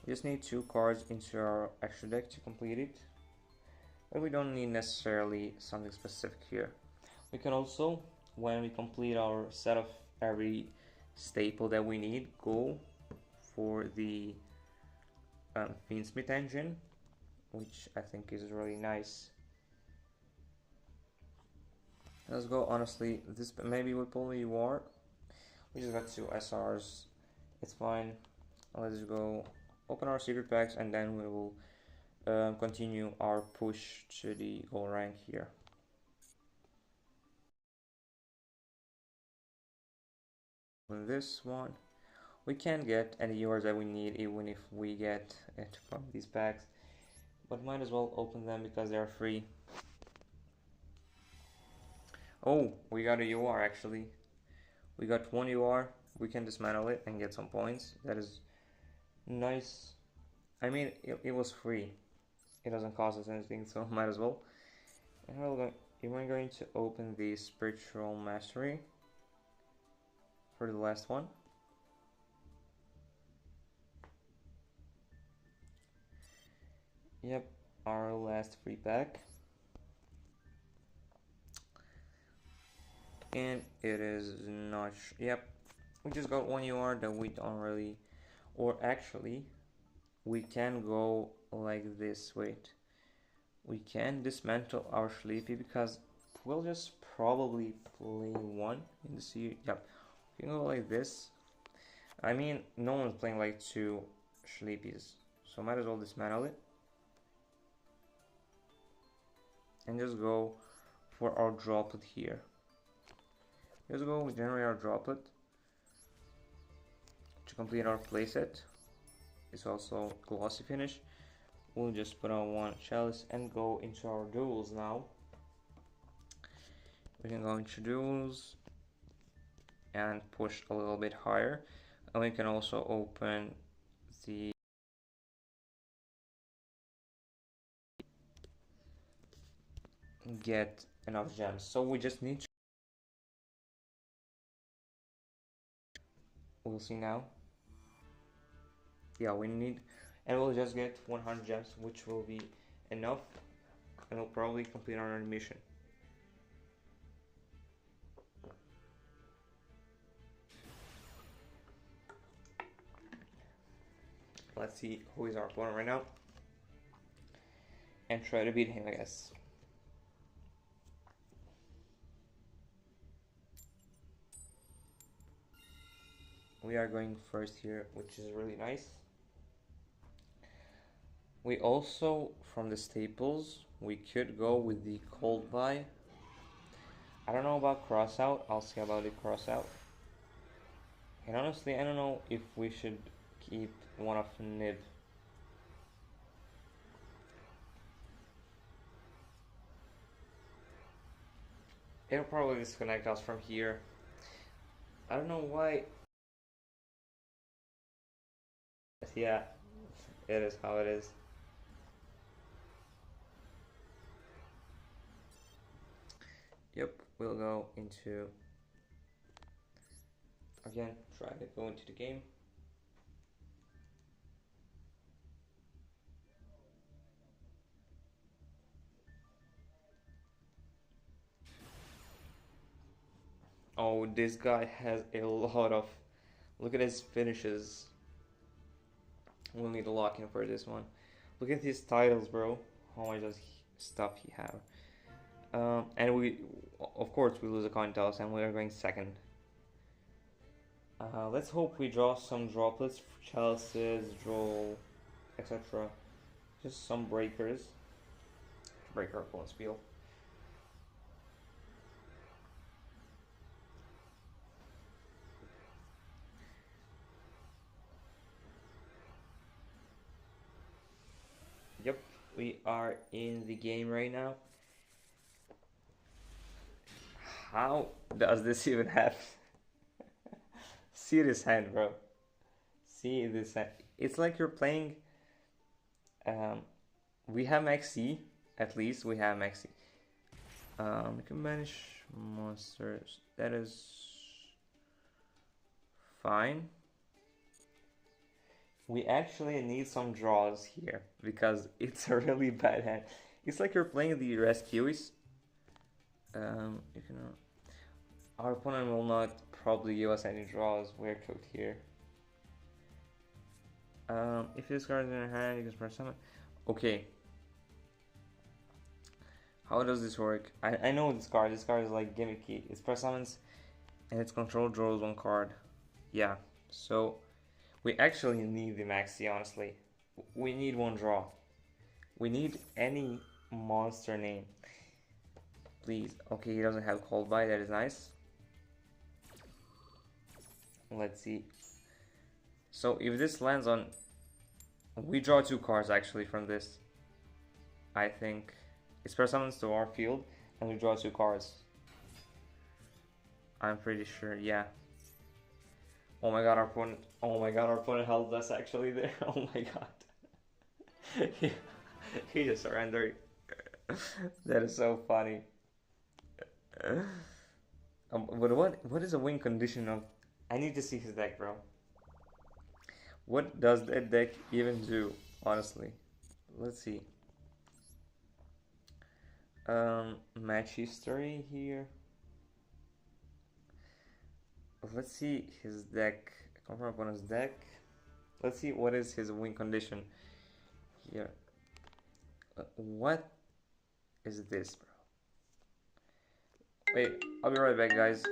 We just need 2 cards into our extra deck to complete it. But we don't need necessarily something specific here. We can also, when we complete our set of every staple that we need, go for the Fiendsmith engine, which I think is really nice. Let's go, honestly, this maybe we pull the UR. We just got 2 SRs, it's fine. Let's go open our secret packs and then we will continue our push to the gold rank here. With this one, we can get any URs that we need even if we get it from these packs, but might as well open them because they are free. Oh, we got a UR actually. We got 1 UR, we can dismantle it and get some points. That is nice. I mean, it was free. It doesn't cost us anything, so might as well. And we're going to open the Spiritual Mastery for the last one. Yep, our last free pack. And it is not, yep, we just got 1 UR that we don't really, or actually, we can go like this, wait. We can dismantle our Sleepy because we'll just probably play 1 in the series, yep. We can go like this. I mean, no one's playing like 2 Sleepies, so might as well dismantle it. and just go for our droplet here. Just go generate our droplet to complete our playset. It's also glossy finish. We'll just put on one chalice and go into our duels now. We can go into duels and push a little bit higher, and we can also open the get enough gems. So we just need to, we'll see now. Yeah, we need, and we'll just get 100 gems, which will be enough, and we'll probably complete our mission. Let's see who is our opponent right now and try to beat him, I guess. We are going first here, which is really nice. We also, from the staples, we could go with the cold buy. I don't know about crossout. I'll see about the crossout. And honestly, I don't know if we should keep one of nib. It'll probably disconnect us from here. I don't know why. Yeah, it is how it is. Yep, we'll go into, again, try to go into the game. Oh, this guy has a lot of, look at his finishes. We'll need a lock in for this one. Look at his titles, bro. How much does stuff he have? And we, of course, we lose a coin toss, and we are going second. Let's hope we draw some droplets, chalices, draw, etc. Just some breakers. Break our opponent's wheel. Yep, we are in the game right now. How does this even happen? See this hand, bro. See this hand. It's like you're playing. We have max C. At least we have max C. We can banish monsters. That is fine. We actually need some draws here because it's a really bad hand. It's like you're playing the rescues. You can. Our opponent will not probably give us any draws. We're cooked here. If this card is in your hand, you can press summon. Okay. How does this work? I know this card. This card is like gimmicky. It's press summons, and its control draws one card. Yeah. So we actually need the maxi. Honestly, we need one draw. We need any monster name. Please. Okay, he doesn't have cold buy. That is nice. Let's see. So if this lands on, we draw two cards actually from this. I think it's press summons to our field, and we draw two cards. I'm pretty sure, yeah. Oh my god, our opponent. Oh my god, our opponent held us actually there. Oh my god. he just surrendered. That is so funny. But what is a win condition of? I need to see his deck, bro. What does that deck even do, honestly? Let's see. Match history here. Let's see his deck. Confirm opponent's deck. Let's see what is his win condition here. What is this, bro? Wait, I'll be right back, guys.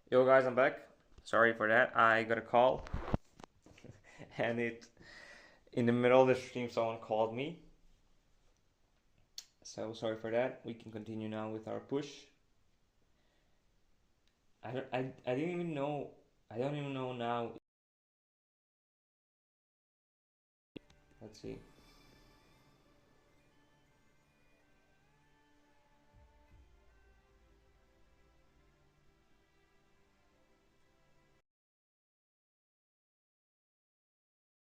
Yo guys, I'm back. Sorry for that. I got a call and it in the middle of the stream someone called me. So sorry for that. We can continue now with our push. I didn't even know I don't even know now. Let's see.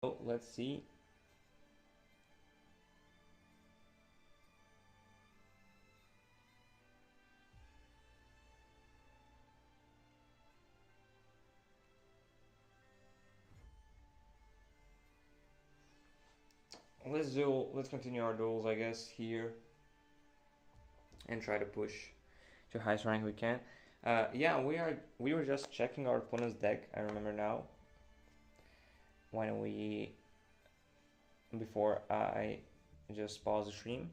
Oh, let's see. Let's continue our duels I guess here and try to push to highest rank we can. Yeah, we were just checking our opponent's deck, I remember now. When we before I just pause the stream.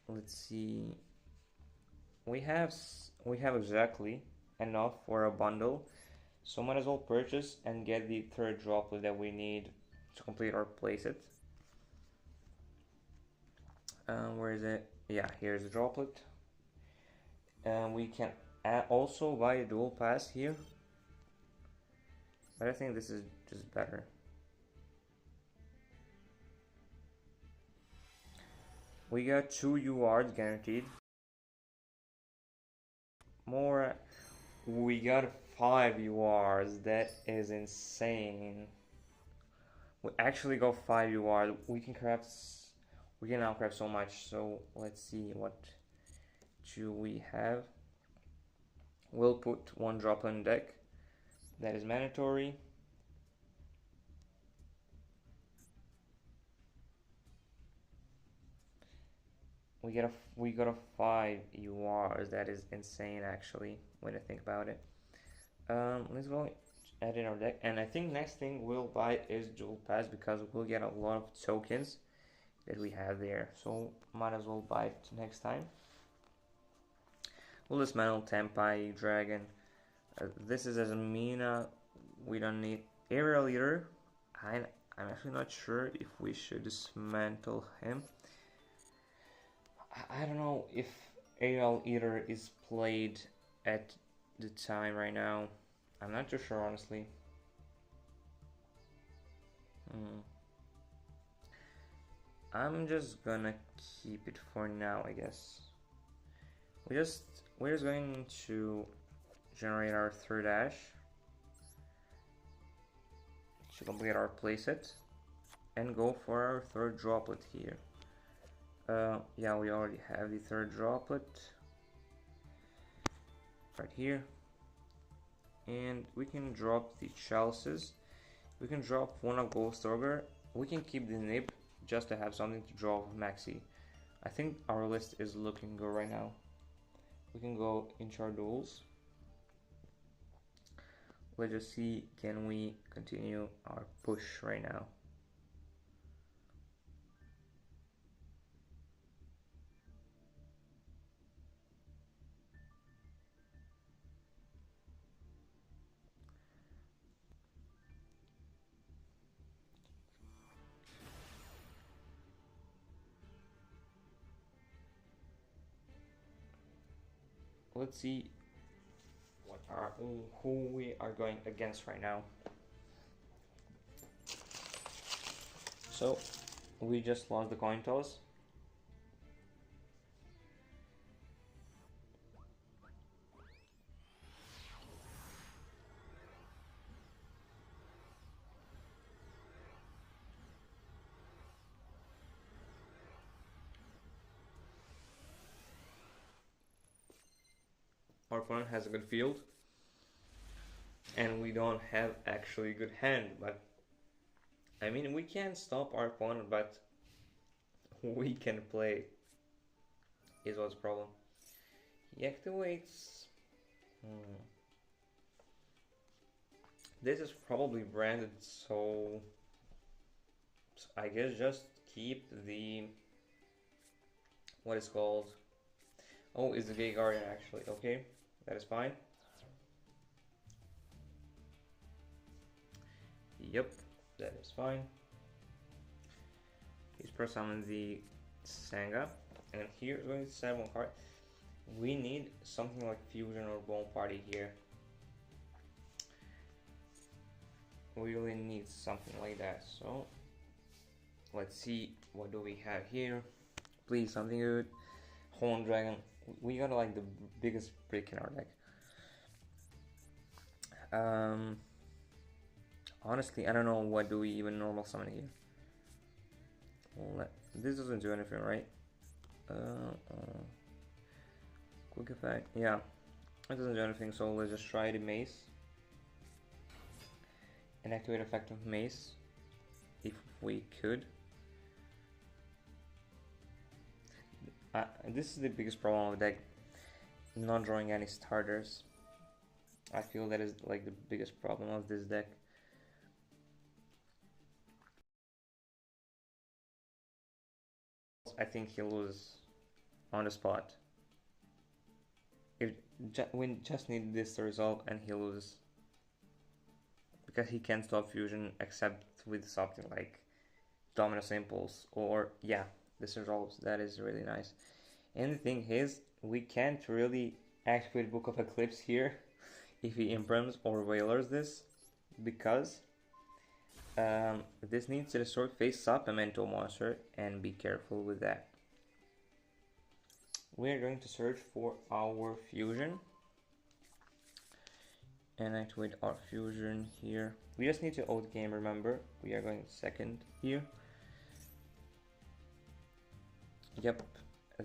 Let's see. We have exactly enough for a bundle, so might as well purchase and get the third droplet that we need to complete our playset. Where is it? Yeah, here's the droplet. We can also buy a dual pass here, but I think this is just better. We got 2 URs guaranteed. More, we got 5 URs. That is insane. We actually got 5 URs. We can now craft so much. So let's see, what do we have? We'll put 1 drop on deck. That is mandatory. We got a 5 URs. That is insane actually when I think about it. Let's go add in our deck, and I think next thing we'll buy is dual pass because we'll get a lot of tokens that we have there. So might as well buy it next time. We'll dismantle Tempai Dragon. This is as a Mina. We don't need Aerial Eater. I'm actually not sure if we should dismantle him. I don't know if Aerial Eater is played at the time right now. I'm not too sure, honestly. I'm just gonna keep it for now, I guess. We're just going to generate our third ash to complete our playset and go for our third droplet here. Yeah, we already have the third droplet right here, and we can drop the chalices. We can drop 1 of Ghost Ogre. We can keep the nib just to have something to draw maxi. I think our list is looking good right now. We can go into our duels. Let's just see, can we continue our push right now? Let's see who we are going against right now. So we just lost the coin toss. Our opponent has a good field, and we don't have actually a good hand, but I mean, we can't stop our opponent, but we can play is what's the problem. He activates. This is probably branded, so I guess just keep the what is called. Oh, it's the Gay Guardian actually. Okay, that is fine. Yep, that is fine. He's press summon the Sanga, and here's going to send one card. We need something like Fusion or Bone Party here. We really need something like that. So let's see, what do we have here? Please, something good. Horn Dragon. We got like the biggest brick in our deck. Honestly, I don't know what do we even normal summon here. This doesn't do anything, right? Quick effect. Yeah, it doesn't do anything. So let's just try the mace and activate effect of mace if we could. This is the biggest problem of the deck, not drawing any starters. I feel that is like the biggest problem of this deck. I think he loses on the spot. We just need this to resolve and he loses. Because he can't stop fusion except with something like Dominus Impulse or yeah, this resolves. That is really nice. And the thing is, we can't really activate Book of Eclipse here if he imprims or Whalers this, because this needs to destroy face up memento monster, and be careful with that. We're going to search for our fusion and activate our fusion here. We just need to out game, remember, we are going second here. Yep,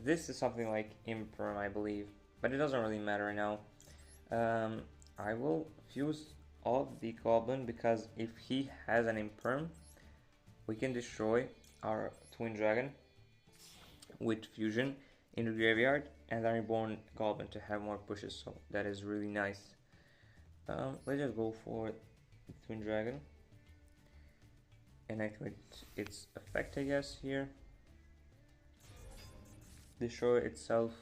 this is something like Imperm, I believe, but it doesn't really matter now. I will fuse off the Goblin, because if he has an Imperm, we can destroy our Twin Dragon with fusion in the graveyard and then reborn Goblin to have more pushes, so that is really nice. Let's just go for the Twin Dragon and activate its effect, I guess, here. Destroy itself.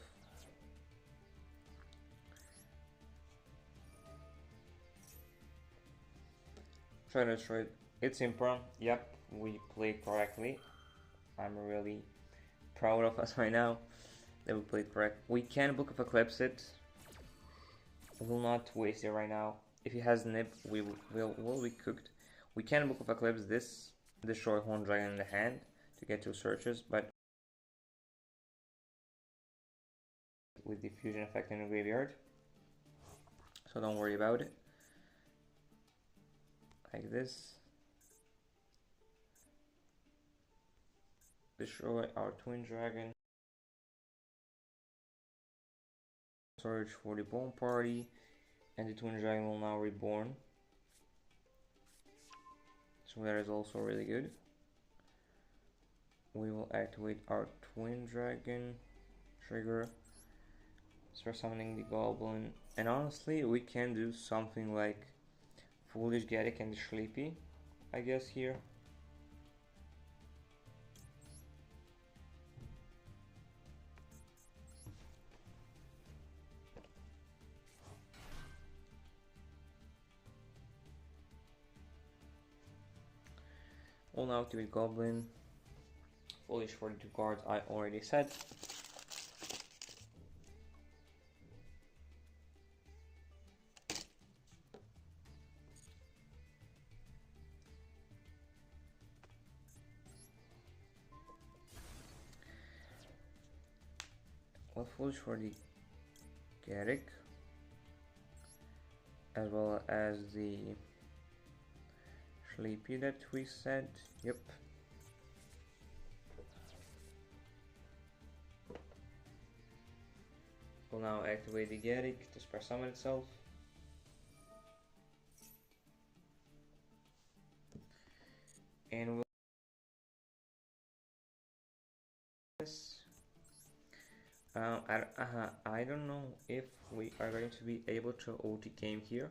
Try to destroy it. It's Imperm. Yep, we played correctly. I'm really proud of us right now that we played correct. We can Book of Eclipse it. We will not waste it right now. If he has Nib, we will be cooked. We can Book of Eclipse this, destroy Horn Dragon in the hand to get 2 searches, but with the fusion effect in the graveyard, so don't worry about it. Like this. Destroy our Twin Dragon. Search for the Bone Party, and the Twin Dragon will now reborn. So that is also really good. We will activate our Twin Dragon trigger. Start summoning the Goblin. And honestly, we can do something like Foolish Gaddick and the Sleepy, I guess, here. We'll now activate Goblin. Foolish for the 2 cards I already said. Well, Foolish for the Gaddick, as well as the Sleepy that we said. Yep. We'll now activate the Gaddick to spare summon itself. And we'll I don't know if we are going to be able to OT game here,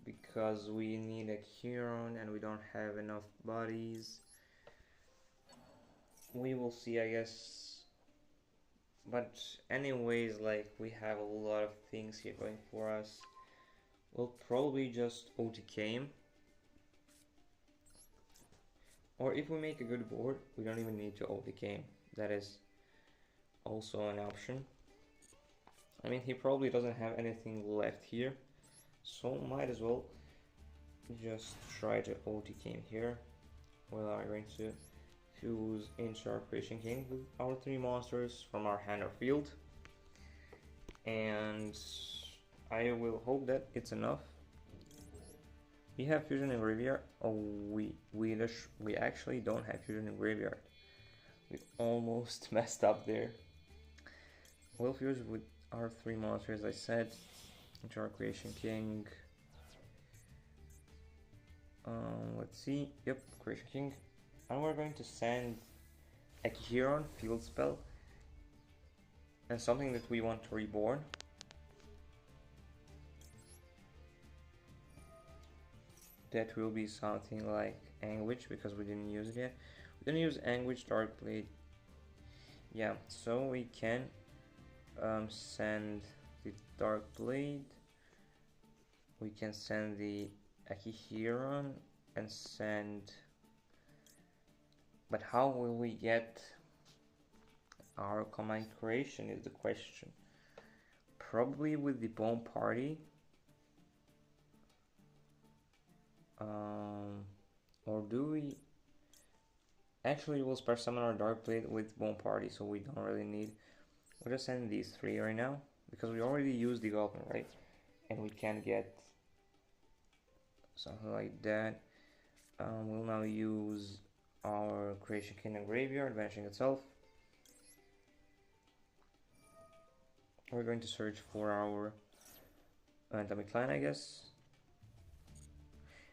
because we need a Huron and we don't have enough bodies. We will see, I guess. But anyways, like, we have a lot of things here going for us. we'll probably just OTK him. Or if we make a good board, we don't even need to OTK him. That is also an option. I mean, he probably doesn't have anything left here, so might as well just try to OTK him here. We are going to fuse into our Creation King with our 3 monsters from our hand or field, and I will hope that it's enough. We have fusion in graveyard. Oh, we actually don't have fusion in graveyard. We almost messed up there. We'll fuse with our 3 monsters, as I said, into our Creation King. Let's see. Yep, Creation King. And we're going to send a Chiron field spell and something that we want to reborn. That will be something like Anguish, because we didn't use it yet. We didn't use Anguish, Darkblade. Yeah, so we can send the Darkblade. We can send the Akihiron and send. But how will we get our command creation is the question. Probably with the Bone Party. Or do we actually will spare summon our Darkblade with Bone Party, so we don't really need. We'll just send these 3 right now because we already used the Goblin, right? And we can get something like that. We'll now use our Creation Kingdom Graveyard, banishing itself. We're going to search for our Atomic Clan, I guess.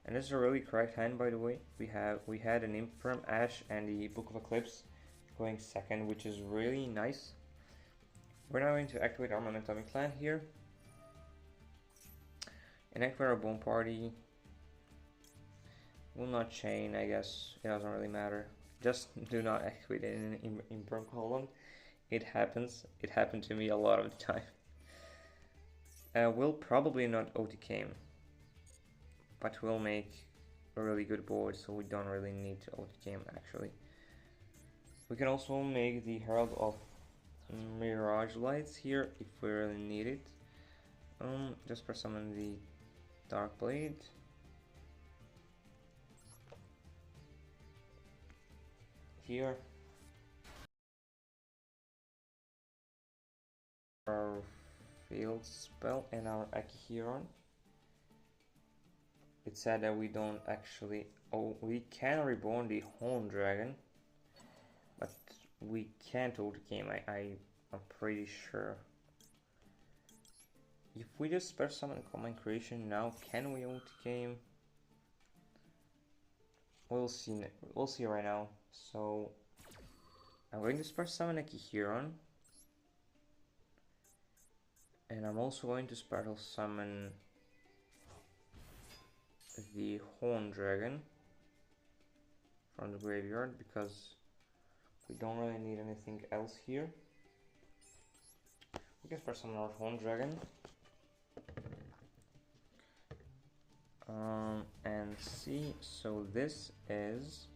And this is a really correct hand, by the way. We had an Imperm Ash and the Book of Eclipse going second, which is really nice. We're now going to activate our memento Clan here and activate our Bone Party. Will not chain, I guess. It doesn't really matter. Just do not activate it in Imperm column. It happens. It happened to me a lot of the time. We'll probably not OTK him, but we'll make a really good board, so we don't really need to OTK him actually. We can also make the Herald of Mirage Lights here if we really need it. Just for summon the Darkblade. Here. Our field spell and our Akihiron. It said that we don't actually. Oh, we can reborn the Horn Dragon, but we can't OTK him. I'm pretty sure. If we just spare summon command creation now, can we OTK him? We'll see. We'll see right now. So I'm going to spare summon Akihiron, and I'm also going to spare summon the Horn Dragon from the graveyard because we don't really need anything else here. We can spare summon our Horn Dragon. And see, so this is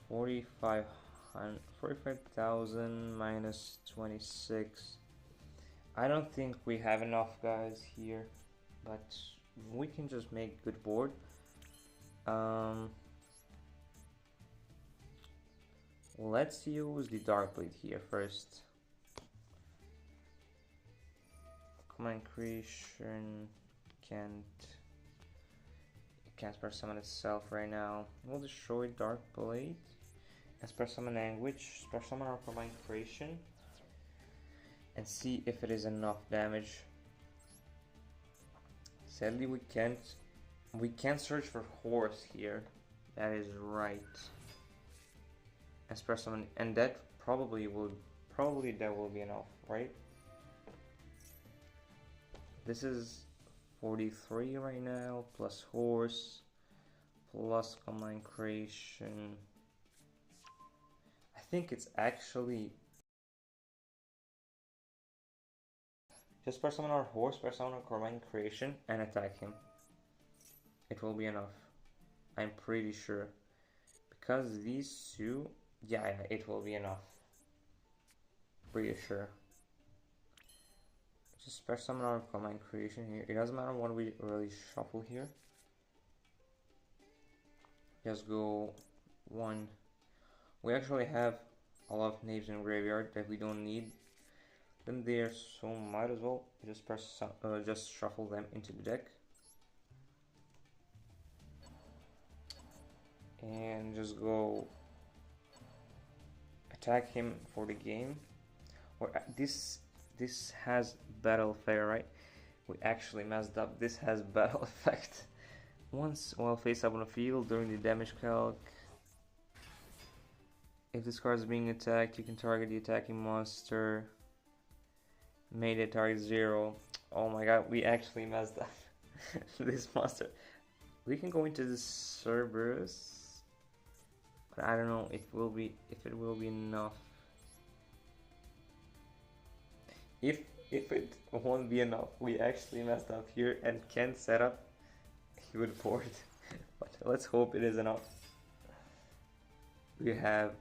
45,000 minus 26. I don't think we have enough guys here, but we can just make good board. Let's use the Darkblade here first. Command creation can't spare summon itself right now. We'll destroy Darkblade and spare summon Anguish, spare summon our combined creation, and see if it is enough damage. Sadly, we can't. We can't search for horse here. That is right. And spare summon, and that probably will be enough, right? This is 43 right now, plus horse, plus combine creation. I think it's actually Just press summon our horse, press summon our combined creation, and attack him. It will be enough. I'm pretty sure. Because these two, yeah, it will be enough. Pretty sure. Just press summon our combined creation here. It doesn't matter what we really shuffle here. Just go one. We actually have a lot of names in graveyard that we don't need them there, so might as well just just shuffle them into the deck and just go attack him for the game. Or this has battle fair, right? We actually messed up. This has battle effect. Once while face up on the field during the damage calc, if this card is being attacked, you can target the attacking monster. Made it target 0. Oh my god, we actually messed up. This monster. We can go into the Cerberus, but I don't know if it will be enough. If it won't be enough, we actually messed up here and can't set up. He would board, but let's hope it is enough. We have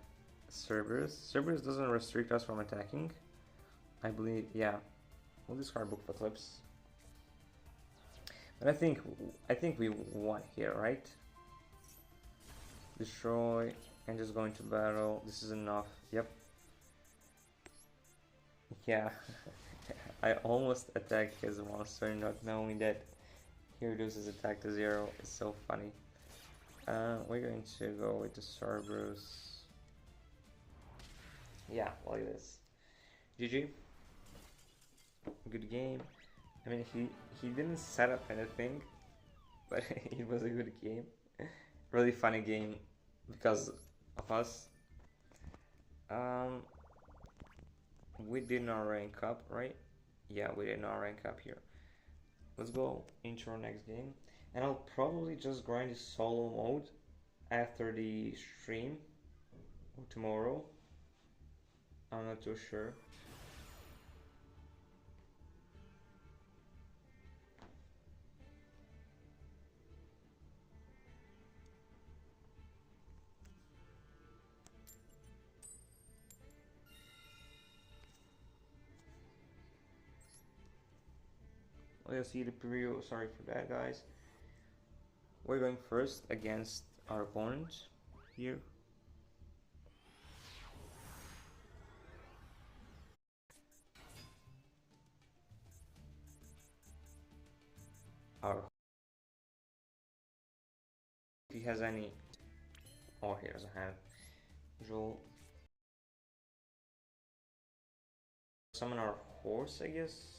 Cerberus. Cerberus doesn't restrict us from attacking, I believe. Yeah, we'll discard Book of Eclipse. But I think we won here, right? Destroy and just go into battle. This is enough. Yep. Yeah. I almost attacked his monster, not knowing that he reduces attack to 0. It's so funny. We're going to go with the Cerberus. Yeah, like this. GG. Good game. I mean, he didn't set up anything, but it was a good game. Really funny game because of us. We did not rank up, right? Yeah, we did not rank up here. Let's go into our next game, and I'll probably just grind the solo mode after the stream or tomorrow. I'm not too sure. Let's see the preview. Sorry for that, guys. We're going first against our opponent here. Our if he has any. Oh, he doesn't have. Usual. Summon our horse, I guess.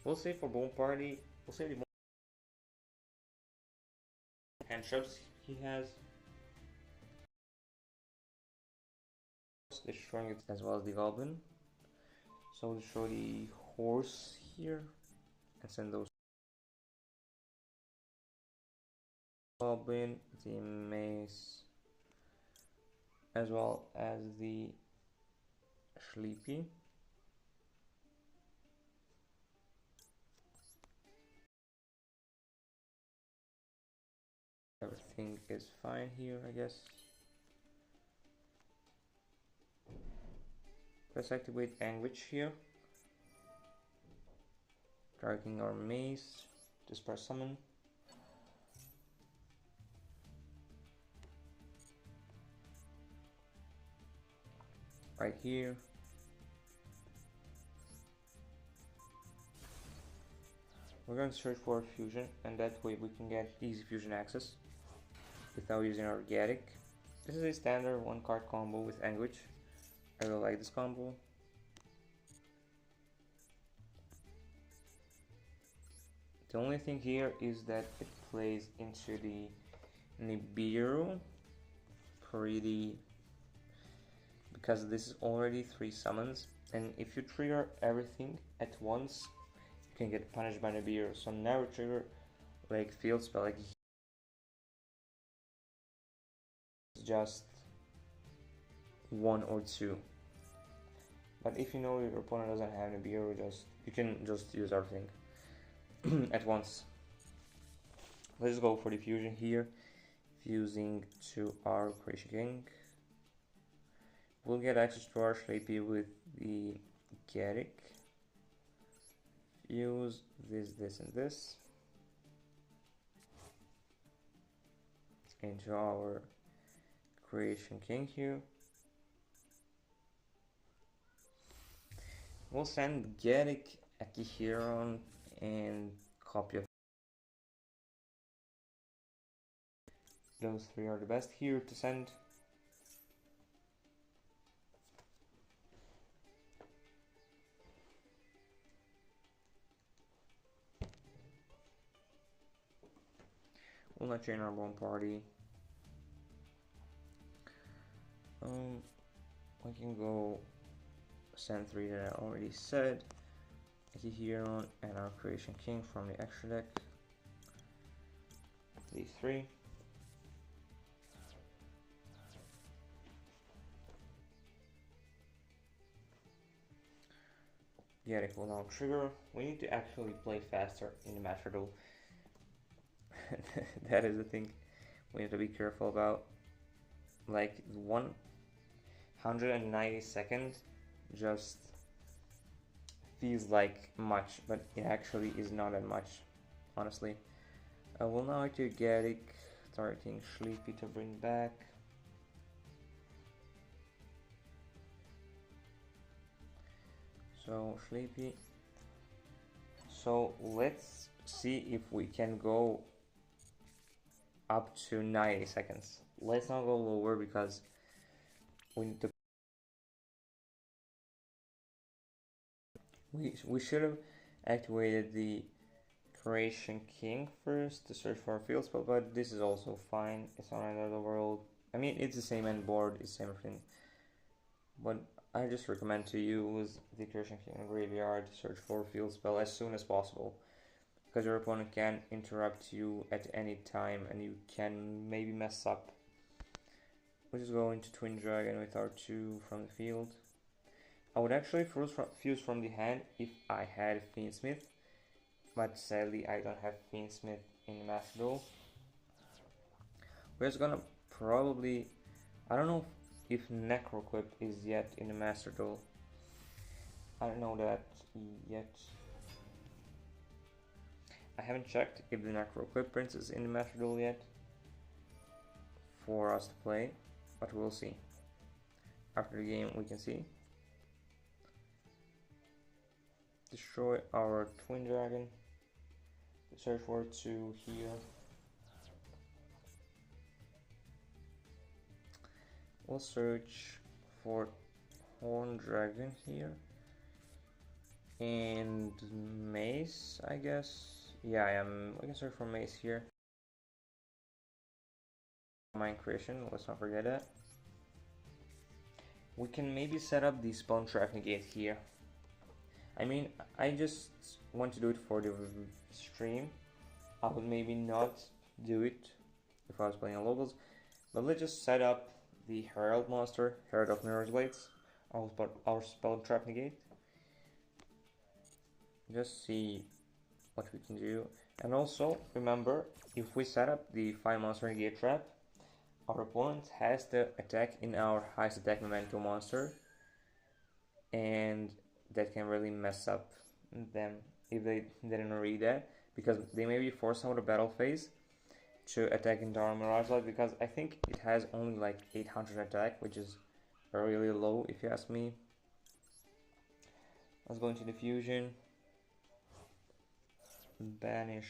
We'll save for Bone Party. We'll save the hand shoves he has. Destroying it as well as the goblin. So we'll show the horse here and send those goblin, the mace, as well as the sleepy. Everything is fine here, I guess. Let's activate Anguish here. Targeting our mace. Just press summon. Right here. We're going to search for fusion, and that way we can get easy fusion access without using our Gaddick. This is a standard 1-card combo with Anguish. I really like this combo. The only thing here is that it plays into the Nibiru pretty, because this is already 3 summons, and if you trigger everything at once, you can get punished by Nibiru. So never trigger like field spell, like just 1 or 2. But if you know your opponent doesn't have any beer, you can just use everything at once. Let's go for the fusion here. Fusing to our Croatian King. We'll get access to our Sleepy with the Garrick. Fuse this, and this into our Croatian King here. We'll send Garrick, Akihiron, and copy of those three are the best here to send. We'll not train our one party. We can go send 3 that I already said. Akihiron and our Croatian King from the extra deck. These 3. Garrick will now trigger. We need to actually play faster in the Master Duel. That is the thing we need to be careful about. Like 190 seconds just feels like much, but it actually is not that much, honestly. We'll now activate Garrick, targeting Sleepy to bring back. So Sleepy. So let's see if we can go up to 90 seconds. Let's not go lower because we need to. We should have activated the Croatian King first to search for a field spell, but this is also fine. It's on another world. I mean, it's the same end board, it's the same thing. But I just recommend to use the Croatian King graveyard to search for a field spell as soon as possible, because your opponent can interrupt you at any time and you can maybe mess up. We'll just go into Twin Dragon with our 2 from the field. I would actually fuse from the hand if I had Fiendsmith, but sadly I don't have Fiendsmith in the Master Duel. We're just gonna probably, I don't know if Necroquip is yet in the Master Duel. I don't know that yet. I haven't checked if the Necroquip Prince is in the Master Duel yet for us to play, but we'll see. After the game we can see. Destroy our Twin Dragon. Search for 2 here. We'll search for Horn Dragon here. And Mace, I guess. Yeah, we can search for Mace here. Mind Creation, let's not forget that. We can maybe set up the Spawn Trap Negate here. I mean, I just want to do it for the stream. I would maybe not do it if I was playing on locals, but let's just set up the Herald monster, Herald of Mirror Blades, our Spell Trap Negate. Just see what we can do. And also, remember, if we set up the 5 monster negate trap, our opponent has to attack in our highest attack memento monster, and that can really mess up them if they didn't read that, because they may be forced out of the battle phase to attack into our Mirage Light, because I think it has only like 800 attack, which is really low if you ask me. Let's go into the fusion. Banish.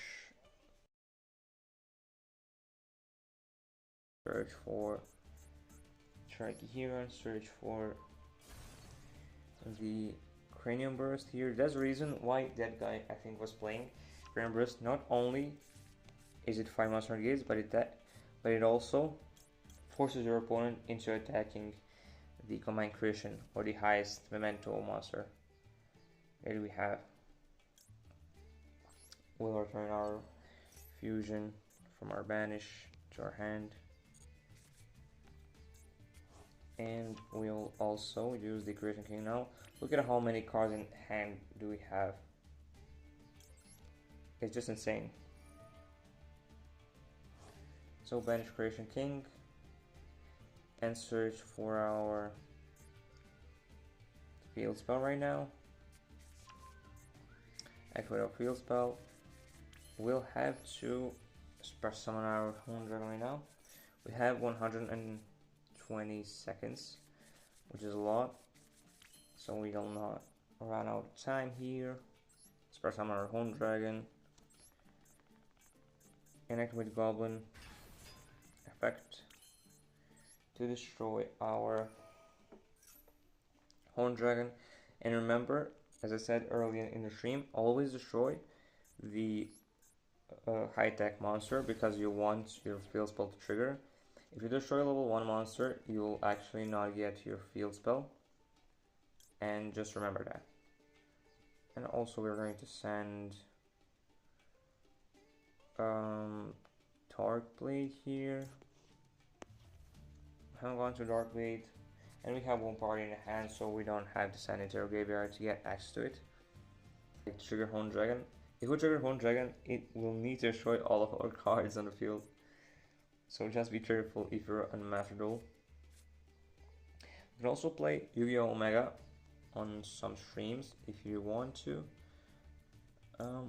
Search for Sharky here and search for the Cranium Burst here. That's the reason why that guy I think was playing Cranium Burst. Not only is it 5 monster gates, but it also forces your opponent into attacking the Combined Creation or the highest memento monster. There we have. We'll return our fusion from our banish to our hand. And we'll also use the Creation King now. Look at how many cards in hand do we have. It's just insane. So banish Creation King and search for our field spell right now. Activate our field spell. We'll have to special summon our Home Dragon right now. We have 120 seconds, which is a lot, so we will not run out of time here. Special summon our Home Dragon and activate Goblin effect to destroy our Home Dragon. And remember, as I said earlier in the stream, always destroy the high-tech monster because you want your field spell to trigger. If you destroy level 1 monster, you will actually not get your field spell. And just remember that. And also we're going to send Dark Blade here. I'm going to Dark Blade. And we have one party in the hand, so we don't have to send it to our graveyard to get access to it. Like trigger Home Dragon. If we trigger Home Dragon, it will need to destroy all of our cards on the field. So just be careful if you're on Master Duel. You can also play Yu-Gi-Oh! Omega on some streams if you want to.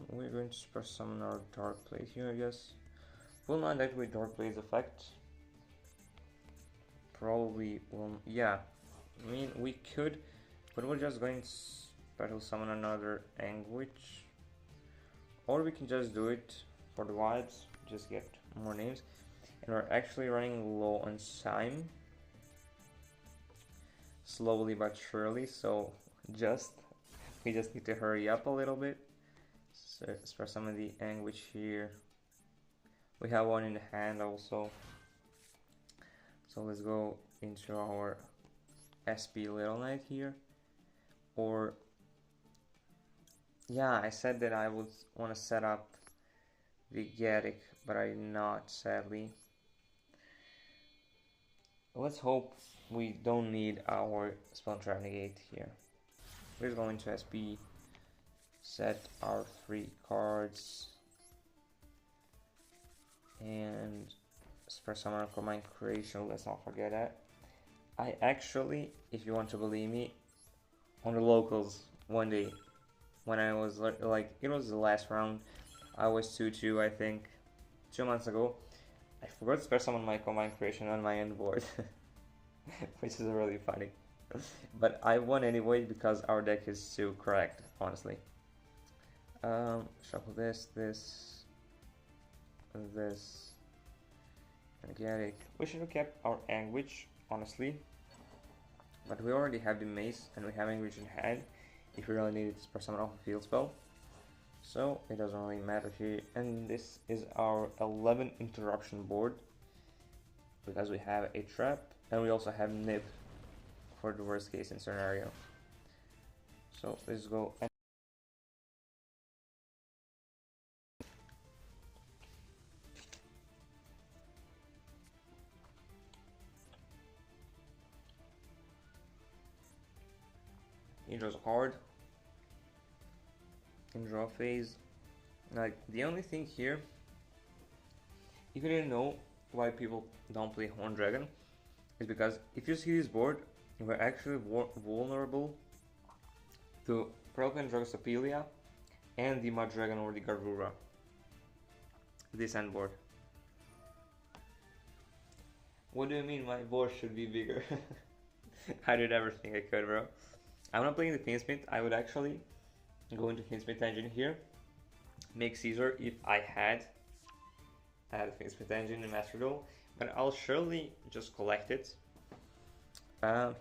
We're going to special summon our Dark Blade here, I guess. We'll not activate Dark Blade's effect. Probably will, yeah. I mean, we could, but we're just going to special summon another Anguish. Or we can just do it for the vibes, just get more names. And we're actually running low on time. Slowly but surely, so we just need to hurry up a little bit. So for some of the Anguish here. We have one in the hand also. So let's go into our SP Little Knight here. Or yeah, I said that I would want to set up the Gatic, but I did not, sadly. Let's hope we don't need our Spell Trap Negate here. We're going to SP, set our 3 cards, and Special Summon Command Creation, let's not forget that. I actually, if you want to believe me, on the locals one day, when I was like, it was the last round, I was 2-2 I think, 2 months ago. I forgot to special summon my Command Creation on my end board, which is really funny. But I won anyway because our deck is too correct, honestly. Shuffle this, Gatic. We should have kept our Anguish, honestly. But we already have the Mace and we have Anguish in hand if we really needed to special summon off a field spell. So it doesn't really matter here. And this is our 11 interruption board because we have a trap and we also have Nib for the worst case in scenario. So let's go. He draws hard in draw phase. Like the only thing here, if you didn't know why people don't play Horn Dragon, is because if you see this board, we're actually vulnerable to Procan Dragosopelia and the Mud Dragon or the Garvura. This end board. What do you mean my board should be bigger? I did everything I could, bro. I'm not playing the Finsmith. I would actually go into Finsmith engine here, make Caesar if I had the Finsmith engine in Master Duel, but I'll surely just collect it.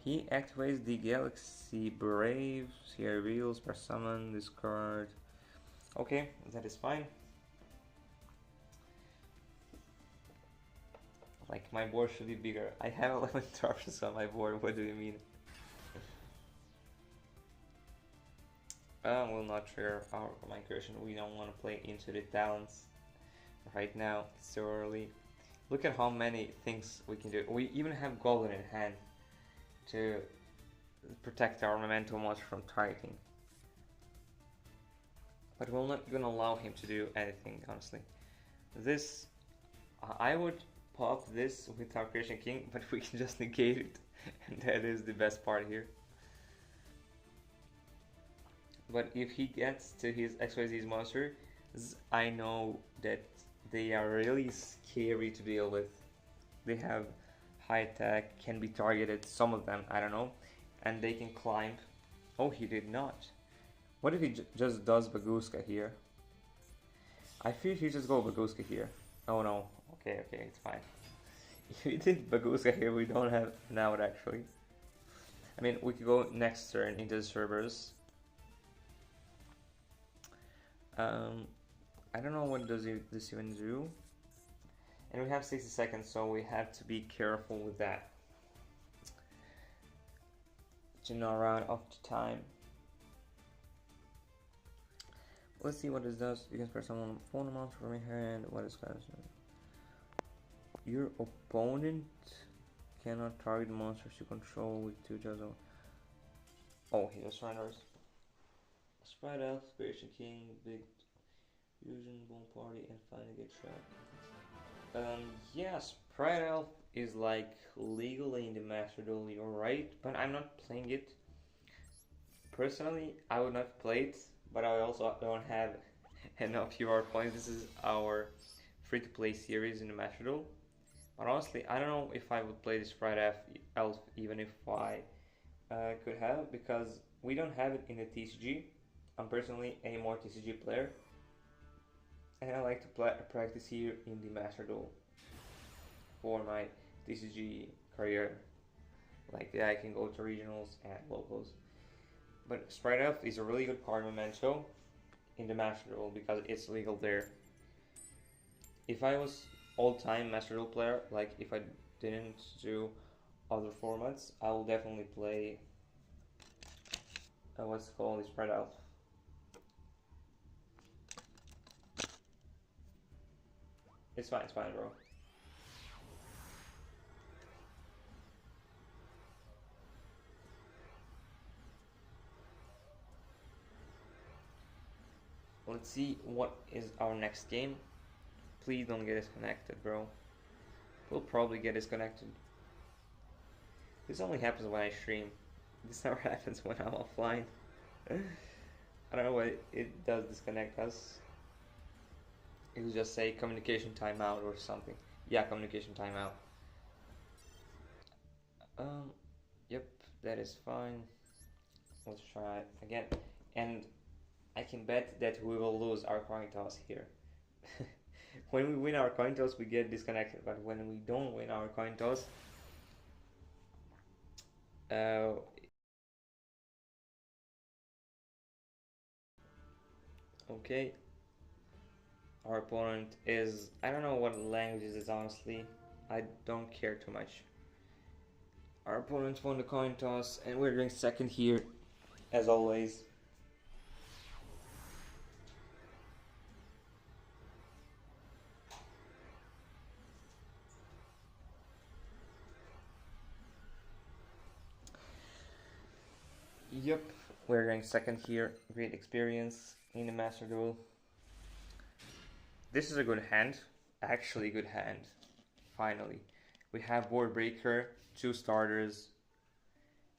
He activates the Galaxy Brave, he reveals, per summon, discard. Okay, that is fine. Like, my board should be bigger. I have 11 interruptions on my board, what do you mean? Will not trigger our Command Creation. We don't want to play into the talents right now. It's too early. Look at how many things we can do. We even have Goblin in hand. to protect our memento monster from targeting. But we're not gonna allow him to do anything, honestly. This, I would pop this with our Creation King, but we can just negate it, and that is the best part here. But if he gets to his XYZ's monster, I know that they are really scary to deal with. They have high attack, can be targeted, some of them, I don't know, and they can climb. Oh, he did not. What if he just does Baguska here? I feel he just go Baguska here. Oh no, okay, it's fine. If he did Baguska here, we don't have an out actually. I mean, we could go next turn into the servers. I don't know what does this even do. And we have 60 seconds, so we have to be careful with that. To not run off the time. Let's see what this does. You can press someone phone amount from your hand. What is that? Your opponent cannot target monsters you control with 2 jobs. Oh, he just surrenders. Sprite Elf, Creation King, Big Fusion, Bone Party, and finally get trapped. Yeah, Sprite Elf is like legally in the Master Duel, you're right, but I'm not playing it. Personally, I would not play it, but I also don't have enough UR points. This is our free-to-play series in the Master Duel. But honestly, I don't know if I would play this Sprite Elf even if I could have, because we don't have it in the TCG. I'm personally a more TCG player, and I like to practice here in the Master Duel for my TCG career. Like, yeah, I can go to regionals and locals. But Sprite Elf is a really good card memento in the Master Duel because it's legal there. If I was all-time Master Duel player, like if I didn't do other formats, I will definitely play what's it called, Sprite Elf. It's fine, bro. Let's see what is our next game. Please don't get disconnected, bro. We'll probably get disconnected. This only happens when I stream. This never happens when I'm offline. I don't know why it does disconnect us. It will just say communication timeout or something. Yeah, communication timeout. Yep, that is fine. Let's try it again. And I can bet that we will lose our coin toss here. When we win our coin toss, we get disconnected, but when we don't win our coin toss, okay. Our opponent is, I don't know what language it is, honestly. I don't care too much. Our opponent won the coin toss, and we're doing second here, as always. Yep, we're going second here. Great experience in the Master Duel. This is a good hand, actually good hand. Finally, we have Board Breaker, 2 starters,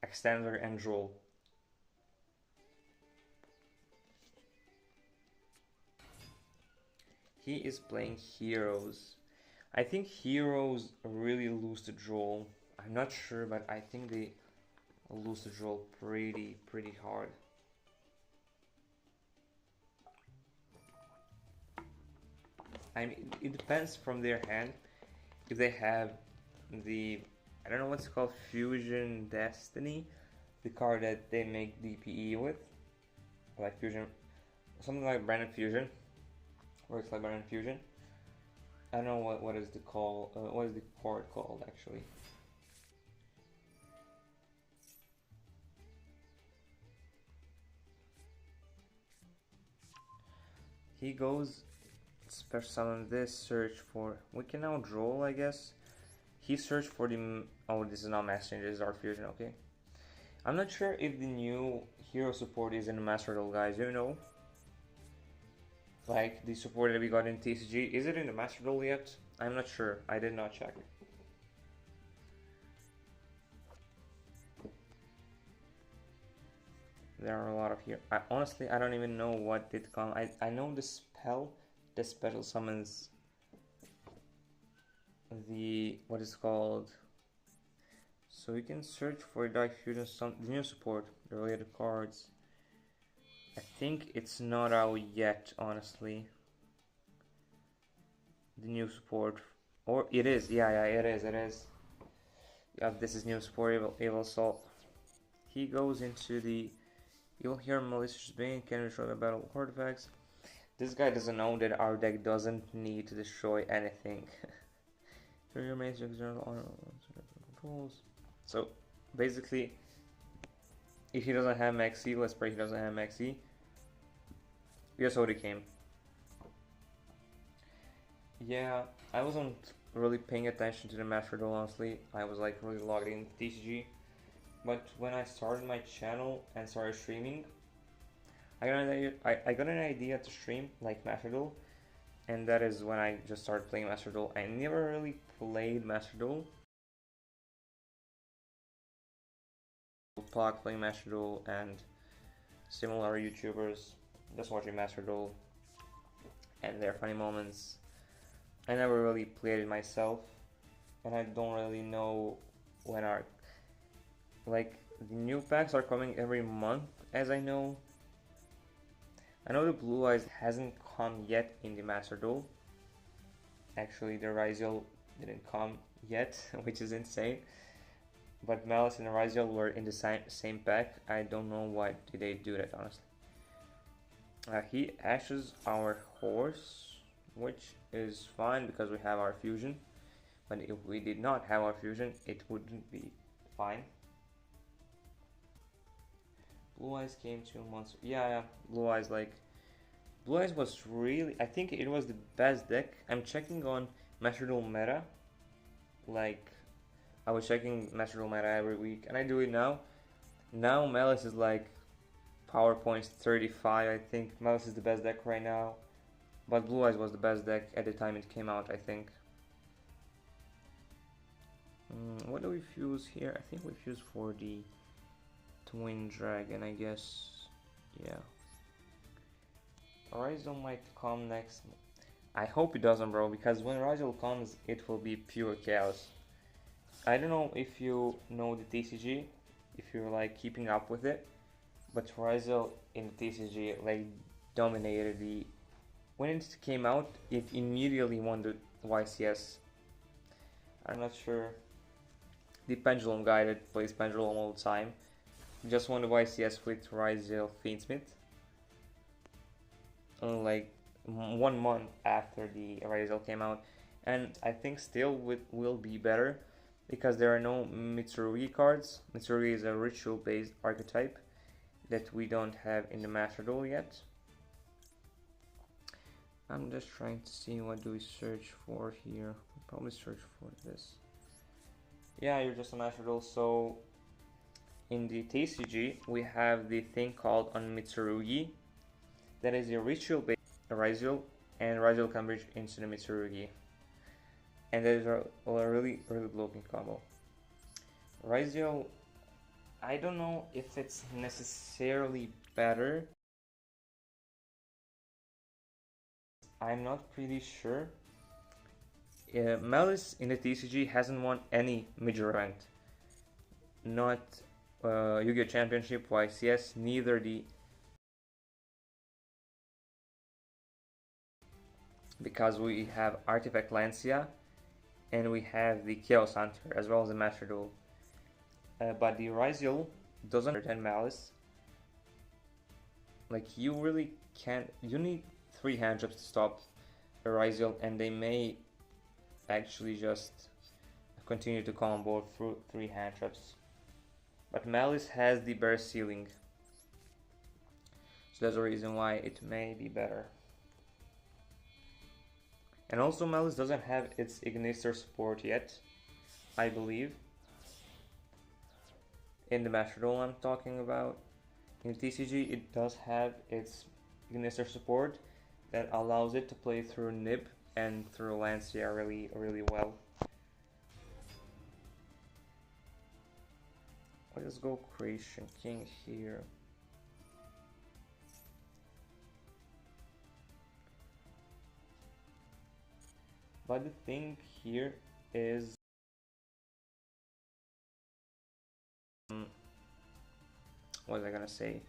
Extender, and Droll. He is playing Heroes. I think Heroes really lose to Droll. I'm not sure, but I think they lose to Droll pretty hard. I mean, it depends from their hand. If they have the, I don't know what's called, Fusion Destiny, the card that they make DPE with, like Fusion, something like Branded Fusion, works like Branded Fusion. I don't know what is the call, what is the card called actually. He goes special summon this, search for, we can now draw, I guess. he searched for the... Oh, this is not Max Change, this is Art Fusion, okay. I'm not sure if the new hero support is in the Master Duel, guys, you know? Like, the support that we got in TCG, is it in the Master Duel yet? I'm not sure, I did not check. There are a lot of here. Honestly, I don't even know what did come. I know the spell, the special summons the... what is called? So you can search for Dark Fusion, the new support, the related cards. I think it's not out yet, honestly. The new support, or it is, yeah, it is. Yeah, this is new support, Evil Assault. He goes into the... You'll hear Malicious Bane can destroy the battle artifacts. This guy doesn't know that our deck doesn't need to destroy anything. Controls. So basically, if he doesn't have Maxi, let's pray he doesn't have Maxi. Guess how it came. Yeah, I wasn't really paying attention to the Master Duel, honestly. I was like really logged in TCG. But when I started my channel and started streaming, I got an idea to stream like Master Duel, and that is when I just started playing Master Duel. I never really played Master Duel. Talk playing Master Duel and similar YouTubers just watching Master Duel and their funny moments. I never really played it myself, and I don't really know when our... like, the new packs are coming every month, as I know. I know the Blue Eyes hasn't come yet in the Master Duel. Actually, the Ryziel didn't come yet, which is insane. But Malice and Ryziel were in the same pack. I don't know why did they do that, honestly. He ashes our horse, which is fine because we have our fusion. But if we did not have our fusion, it wouldn't be fine. Blue Eyes came 2 months. Yeah, Blue Eyes, like... Blue Eyes was really... I think it was the best deck. I'm checking on Master Duel meta. Like, I was checking Master Duel meta every week, and I do it now. Now Malice is like power points 35, I think. Malice is the best deck right now. But Blue Eyes was the best deck at the time it came out, I think. What do we fuse here? I think we fuse for the Twin Dragon, I guess. Yeah. Ryziel might come next. I hope it doesn't, bro, because when Ryziel comes, it will be pure chaos. I don't know if you know the TCG, if you're like keeping up with it, but Ryziel in the TCG like dominated the... When it came out, it immediately won the YCS. I'm not sure. The Pendulum guy that plays Pendulum all the time just won the YCS with Ryziel Fiendsmith. Like 1 month after the Ryziel came out, and I think still will be better because there are no Mitsurugi cards. Mitsurugi is a ritual based archetype that we don't have in the Master Duel yet. I'm just trying to see what do we search for here. We'll probably search for this. Yeah, you're just a Master Duel. So in the TCG we have the thing called on Mitsurugi. That is a ritual based Ryziel, and Ryziel can bridge into the Mitsurugi. And that is a really good looking combo. Ryziel, I don't know if it's necessarily better. I'm not pretty sure. Malice in the TCG hasn't won any major event. Not Yu-Gi-Oh! Championship, YCS, neither the... Because we have Artifact Lancia and we have the Chaos Hunter as well as the Master Duel. But the Ryziel doesn't hurt Malice. Like, you really can't... You need 3 hand traps to stop a Ryziel, and they may actually just continue to combo through 3 hand traps. But Malice has the bare ceiling, so there's a reason why it may be better. And also Malice doesn't have its Ignister support yet, I believe. In the Master Duel I'm talking about. In TCG, it does have its Ignister support that allows it to play through Nib and through Lancia really well. Let's go Creation King here. But the thing here is what was I gonna say?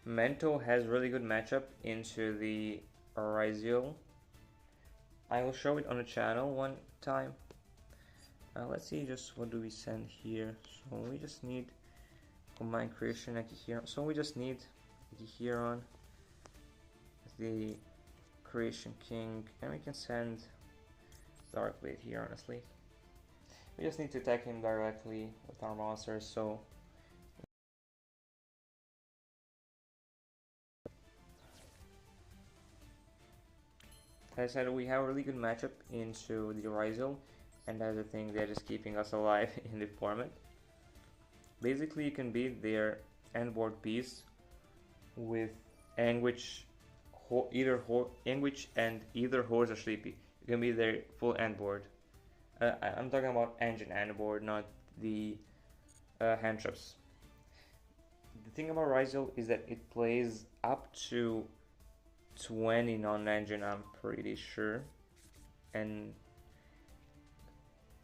Memento has really good matchup into the Orizial. I will show it on the channel one time. Let's see just what do we send here. So we just need combine creation Akihiron. So we just need Akihiron, the Creation King, and we can send Darkblade here honestly. We just need to attack him directly with our monsters, so as I said, we have a really good matchup into the Orizial, and that's the thing that is keeping us alive in the format. Basically, you can beat their endboard piece with Anguish, Anguish and either Horse or Sleepy. You can beat their full endboard. I'm talking about engine endboard, not the hand traps. The thing about Orizial is that it plays up to 20 non-engine, I'm pretty sure, and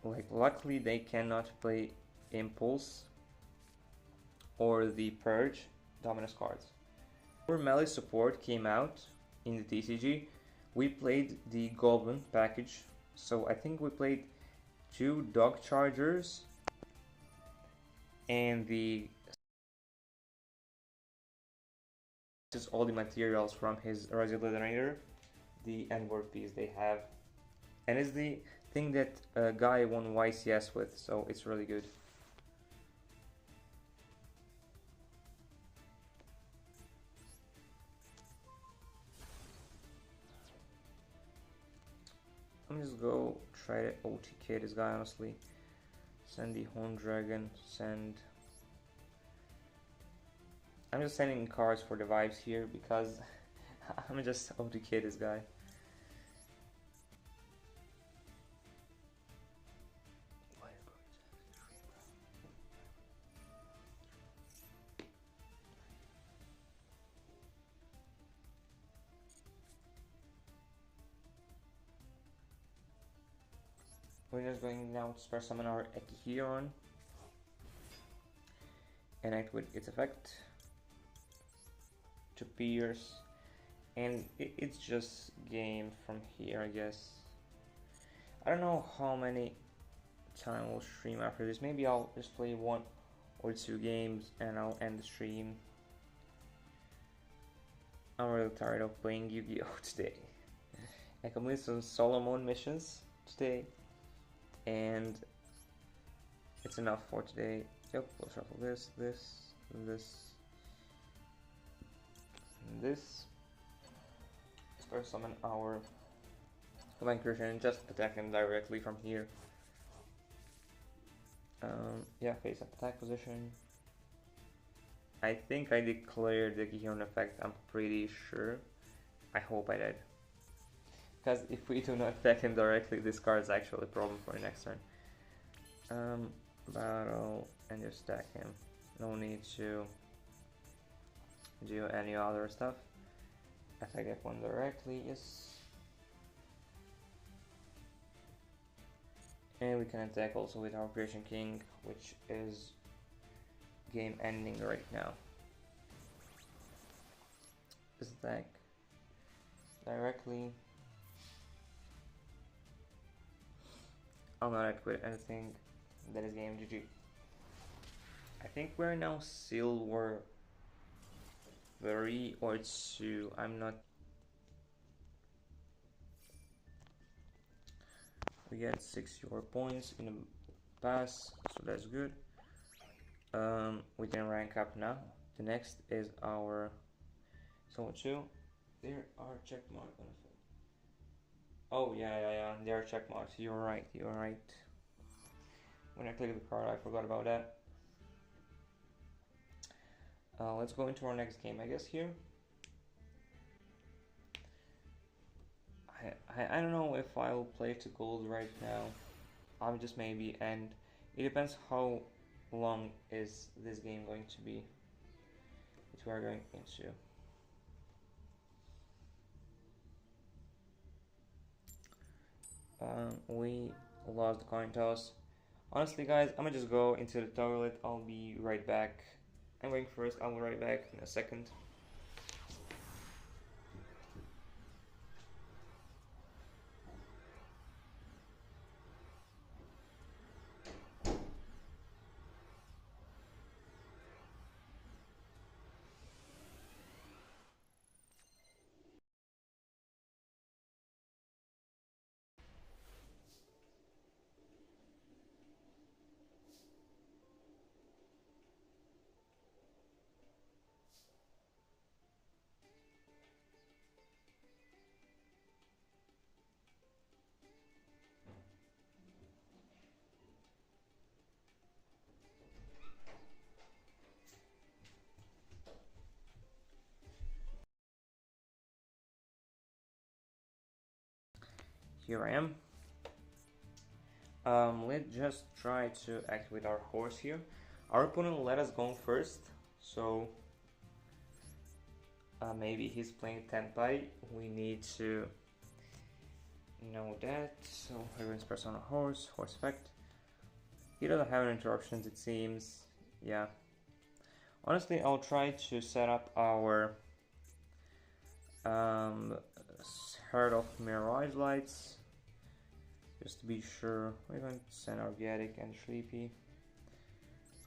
like luckily they cannot play Impulse or the Purge Dominus cards. Our melee support came out in the TCG. We played the Goblin package, so I think we played 2 Dog Chargers and the is all the materials from his Orizial Detonator, the endboard piece they have, and it's the thing that Guy won YCS with, so it's really good. Let me just go try to OTK this guy honestly. Send the Horn Dragon, send... I'm just sending cards for the vibes here because I'm just OTK this guy. We're just going now to spare summon our Akihiron and act with its effect to pierce, and it's just game from here, I guess. I don't know how many time we'll stream after this. Maybe I'll just play 1 or 2 games and I'll end the stream. I'm really tired of playing Yu-Gi-Oh today. I completed some solo mode missions today, and it's enough for today. Yep, we'll shuffle this, and this. First summon our combine creation and just attack him directly from here. Yeah, face up attack position. I think I declared the Gion effect, I'm pretty sure. I hope I did. Because if we do not attack him directly, this card is actually a problem for the next turn. Battle and just stack him. No need to do any other stuff. Attack F1 directly, yes. And we can attack also with our Creation King, which is game ending right now. This attack directly. I'll not act with anything. That is game GG. I think we're now silver 3 or 2. I'm not. We get 6 your points in the pass, so that's good. We can rank up now. The next is our so 2. There are check marks on it. Oh yeah, there are check marks. You're right. when I click the card, I forgot about that. Let's go into our next game, I guess, here. I don't know if I'll play to gold right now. I'm just maybe, and it depends how long is this game going to be, which we are going into. We lost the coin toss. Honestly, guys, I'm gonna just go into the toilet. I'll be right back. I'm going first. I'll be right back in a second. Here I am. Let's just try to activate our horse here. Our opponent let us go first, so maybe he's playing Tenpai. We need to know that. So we're going to press on a horse effect. He doesn't have any interruptions, it seems. Yeah. Honestly, I'll try to set up our Heart of Mirage Lights. Just to be sure, we're going to send our Gatic and Sleepy.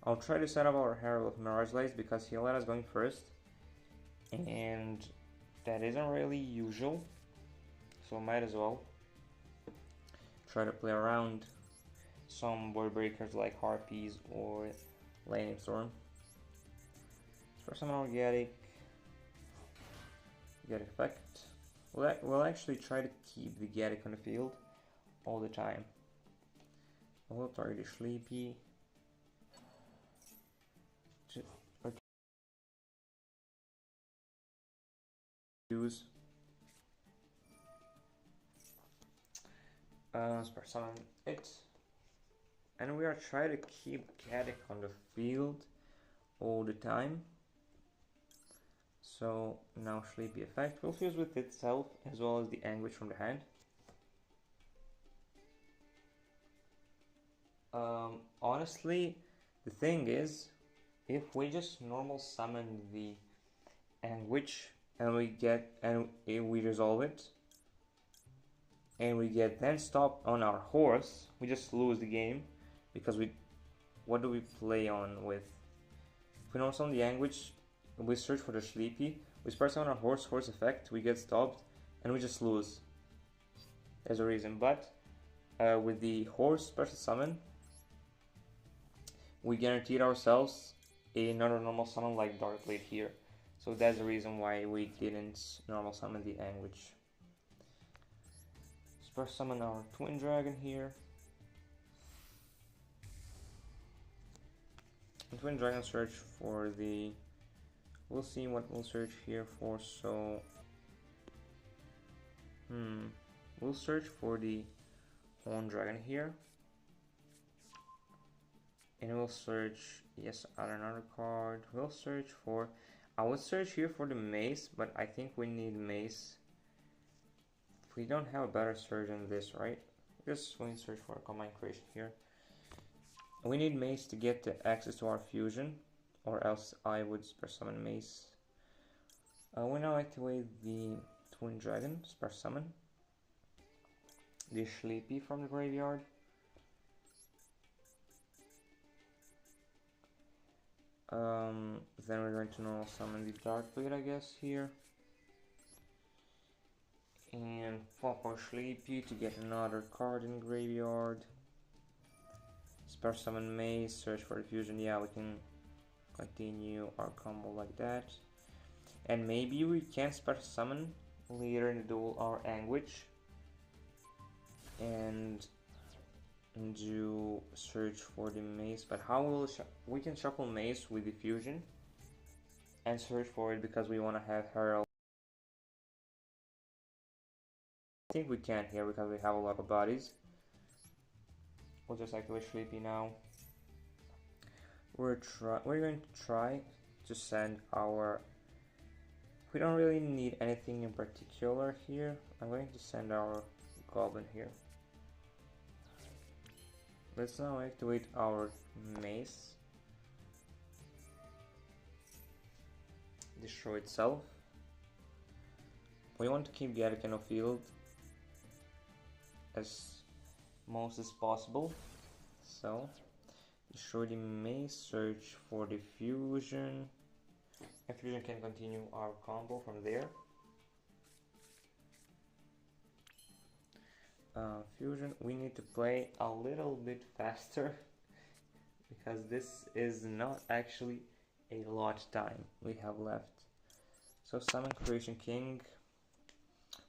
I'll try to set up our Herald of Mirage Lights because he let us going first. And that isn't really usual. So might as well try to play around some board breakers like Harpies or Lightning Storm. For some our Gatic effect. We'll actually try to keep the Gatic on the field all the time. We'll target the Sleepy. Use Spare Summon it. And we are trying to keep Gatic on the field all the time. So now Sleepy effect will fuse with itself as well as the Anguish from the hand. Honestly, the thing is, if we just normal summon the Anguish and we resolve it, and we get then stopped on our horse, we just lose the game because what do we play on with? If we normal summon the Anguish, we search for the Sleepy, we press on our horse effect, we get stopped, and we just lose. There's a reason, but with the horse special summon, we guaranteed ourselves another normal summon like Dark Blade here. So that's the reason why we didn't normal summon the Anguish. First summon our Twin Dragon here. And Twin Dragon search for the... We'll see what we'll search here for, so... We'll search for the Horn Dragon here. And we'll search, yes, add another card. We'll search for, I would search here for the Mace, but I think we need Mace. We don't have a better search than this, right? Just going to search for a combine creation here. We need Mace to get the access to our fusion, or else I would spare summon Mace. We now activate the Twin Dragon, spare summon. The Sleepy from the graveyard. Then we're going to normal summon the Dark Blade, I guess, here. And pop our Sleepy to get another card in the graveyard. Spare summon Mace, search for the fusion. Yeah, we can continue our combo like that. And maybe we can spare summon later in the duel our Anguish. And do search for the mace, but how will we can shuffle mace with diffusion and search for it because we want to have herald. I think we can here because we have a lot of bodies. We'll just activate Sleepy now. We're going to try to send our. We don't really need anything in particular here. I'm going to send our goblin here. Let's now activate our mace. Destroy itself. We want to keep Garrick in a field as most as possible. So destroy the mace, search for the fusion. And fusion can continue our combo from there. Fusion, we need to play a little bit faster because this is not actually a lot time we have left. So summon Creation King.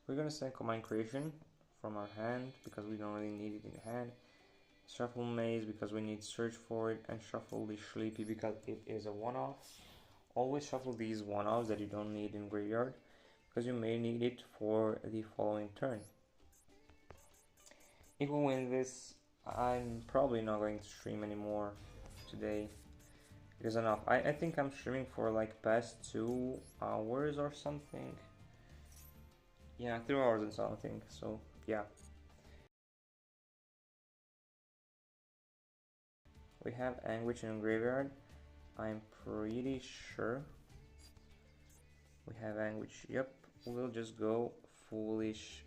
We're gonna send Command Creation from our hand because we don't really need it in hand. Shuffle Maze because we need search for it, and shuffle the Sleepy because it is a one-off. Always shuffle these one-offs that you don't need in graveyard because you may need it for the following turn. If we win this, I'm probably not going to stream anymore today. It is enough. I think I'm streaming for like past 2 hours or something. Yeah, 3 hours and something, so yeah. We have Anguish in graveyard. I'm pretty sure we have Anguish. Yep, we'll just go Foolish,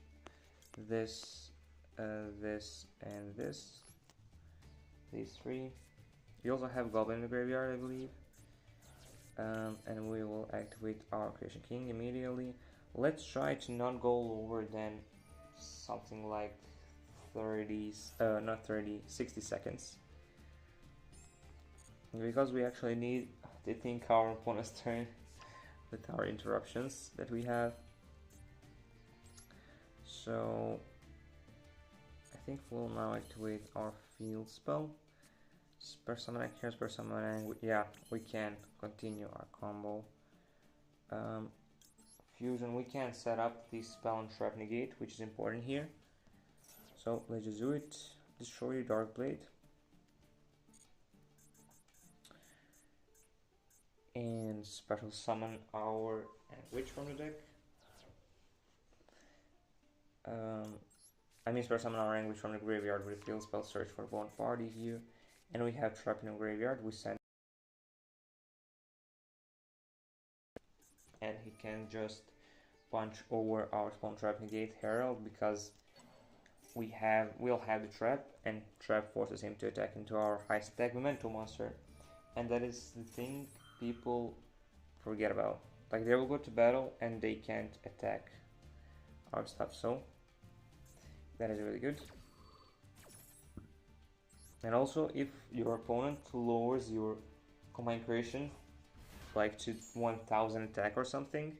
this, this, and this. These 3. We also have Goblin in the graveyard, I believe. And we will activate our Creation King immediately. Let's try to not go lower than something like 60 seconds. Because we actually need to think our opponent's turn with our interruptions that we have. So I think we'll now activate our field spell. Spare Summon Actions, Spare Summon Anguish. Yeah, we can continue our combo. Fusion, we can set up the spell and trap negate, which is important here. So let's just do it. Destroy the Dark Blade. And special summon our Anguish from the deck. Special summon our Anguish from the graveyard with a field spell, search for Bone Party here. And we have Trap in the graveyard, we send. And he can just punch over our Spawn Trap Negate Herald because we'll have the trap, and trap forces him to attack into our highest attack memento monster. And that is the thing people forget about. Like, they will go to battle and they can't attack our stuff, so that is really good. And also, if your opponent lowers your Command Creation like to 1000 attack or something,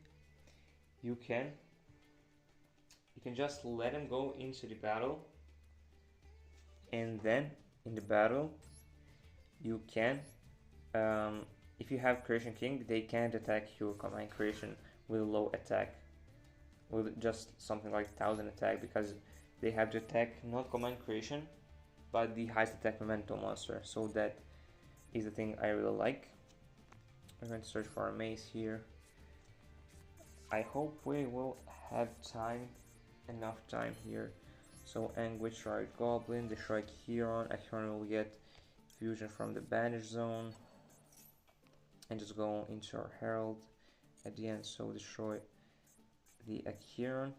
you can just let him go into the battle, and then in the battle you can if you have Creation King, they can't attack your Command Creation with low attack, with just something like 1000 attack, because they have to attack not Command Creation but the highest attack memento monster. So that is the thing I really like. I'm going to search for a mace here. I hope we will have enough time here. So Anguish, right, Goblin, destroy Chiron. Chiron will get fusion from the Banish Zone and just go into our Herald at the end. So destroy the Chiron.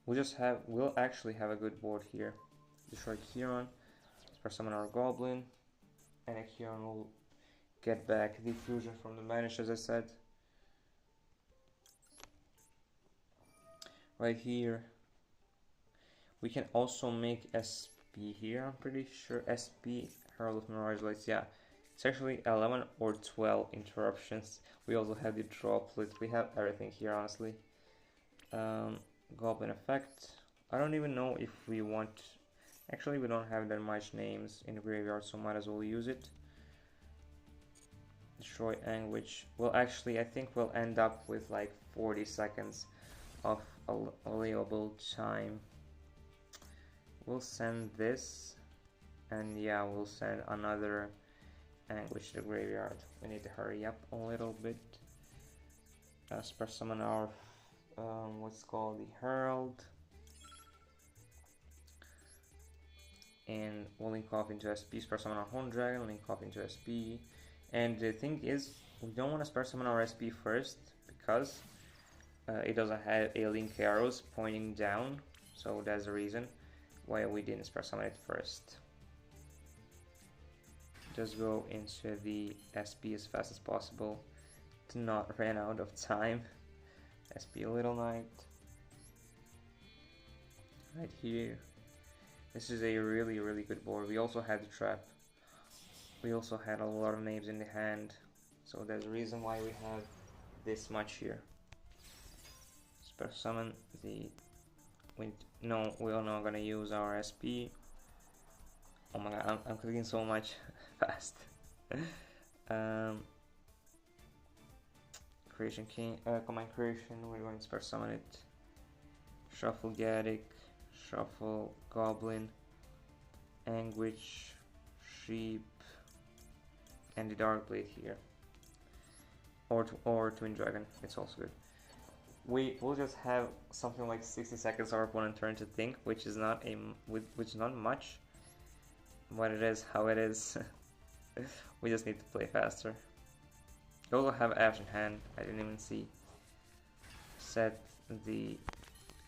We'll actually have a good board here. Destroy Chiron, spare summon our Goblin, and Chiron will get back the fusion from the Banish, as I said. Right here, we can also make SP here, I'm pretty sure. SP, Herald of Mirage Lights, yeah. It's actually 11 or 12 interruptions. We also have the Droplet, we have everything here, honestly. Goblin effect. I don't even know if we want Actually, we don't have that much names in the graveyard, so might as well use it. Destroy Anguish. Well, actually, I think we'll end up with like 40 seconds of available time. We'll send this, and yeah, we'll send another Anguish to the graveyard. We need to hurry up a little bit. Spare summon our what's called the Herald, and we'll link off into SP. Spare summon our Horn Dragon, link off into SP. And the thing is, we don't want to spare summon our SP first because it doesn't have a link arrows pointing down, so that's the reason why we didn't spare summon it first. Just go into the SP as fast as possible to not run out of time. SP Little Knight right here. This is a really good board. We also had the trap. We also had a lot of names in the hand, so there's a reason why we have this much here. Spare summon the... No, we are not gonna use our SP. Oh my god, I'm clicking so much fast. Creation King, Command Creation, we're going to spare summon it. Shuffle Gaddick, Shuffle Goblin, Anguish, Sheep, and the Dark Blade here. Or Twin Dragon, it's also good. We'll just have something like 60 seconds our opponent turn to think, which is not much, but it is how it is. We just need to play faster. You also have Ash in hand, I didn't even see. Set the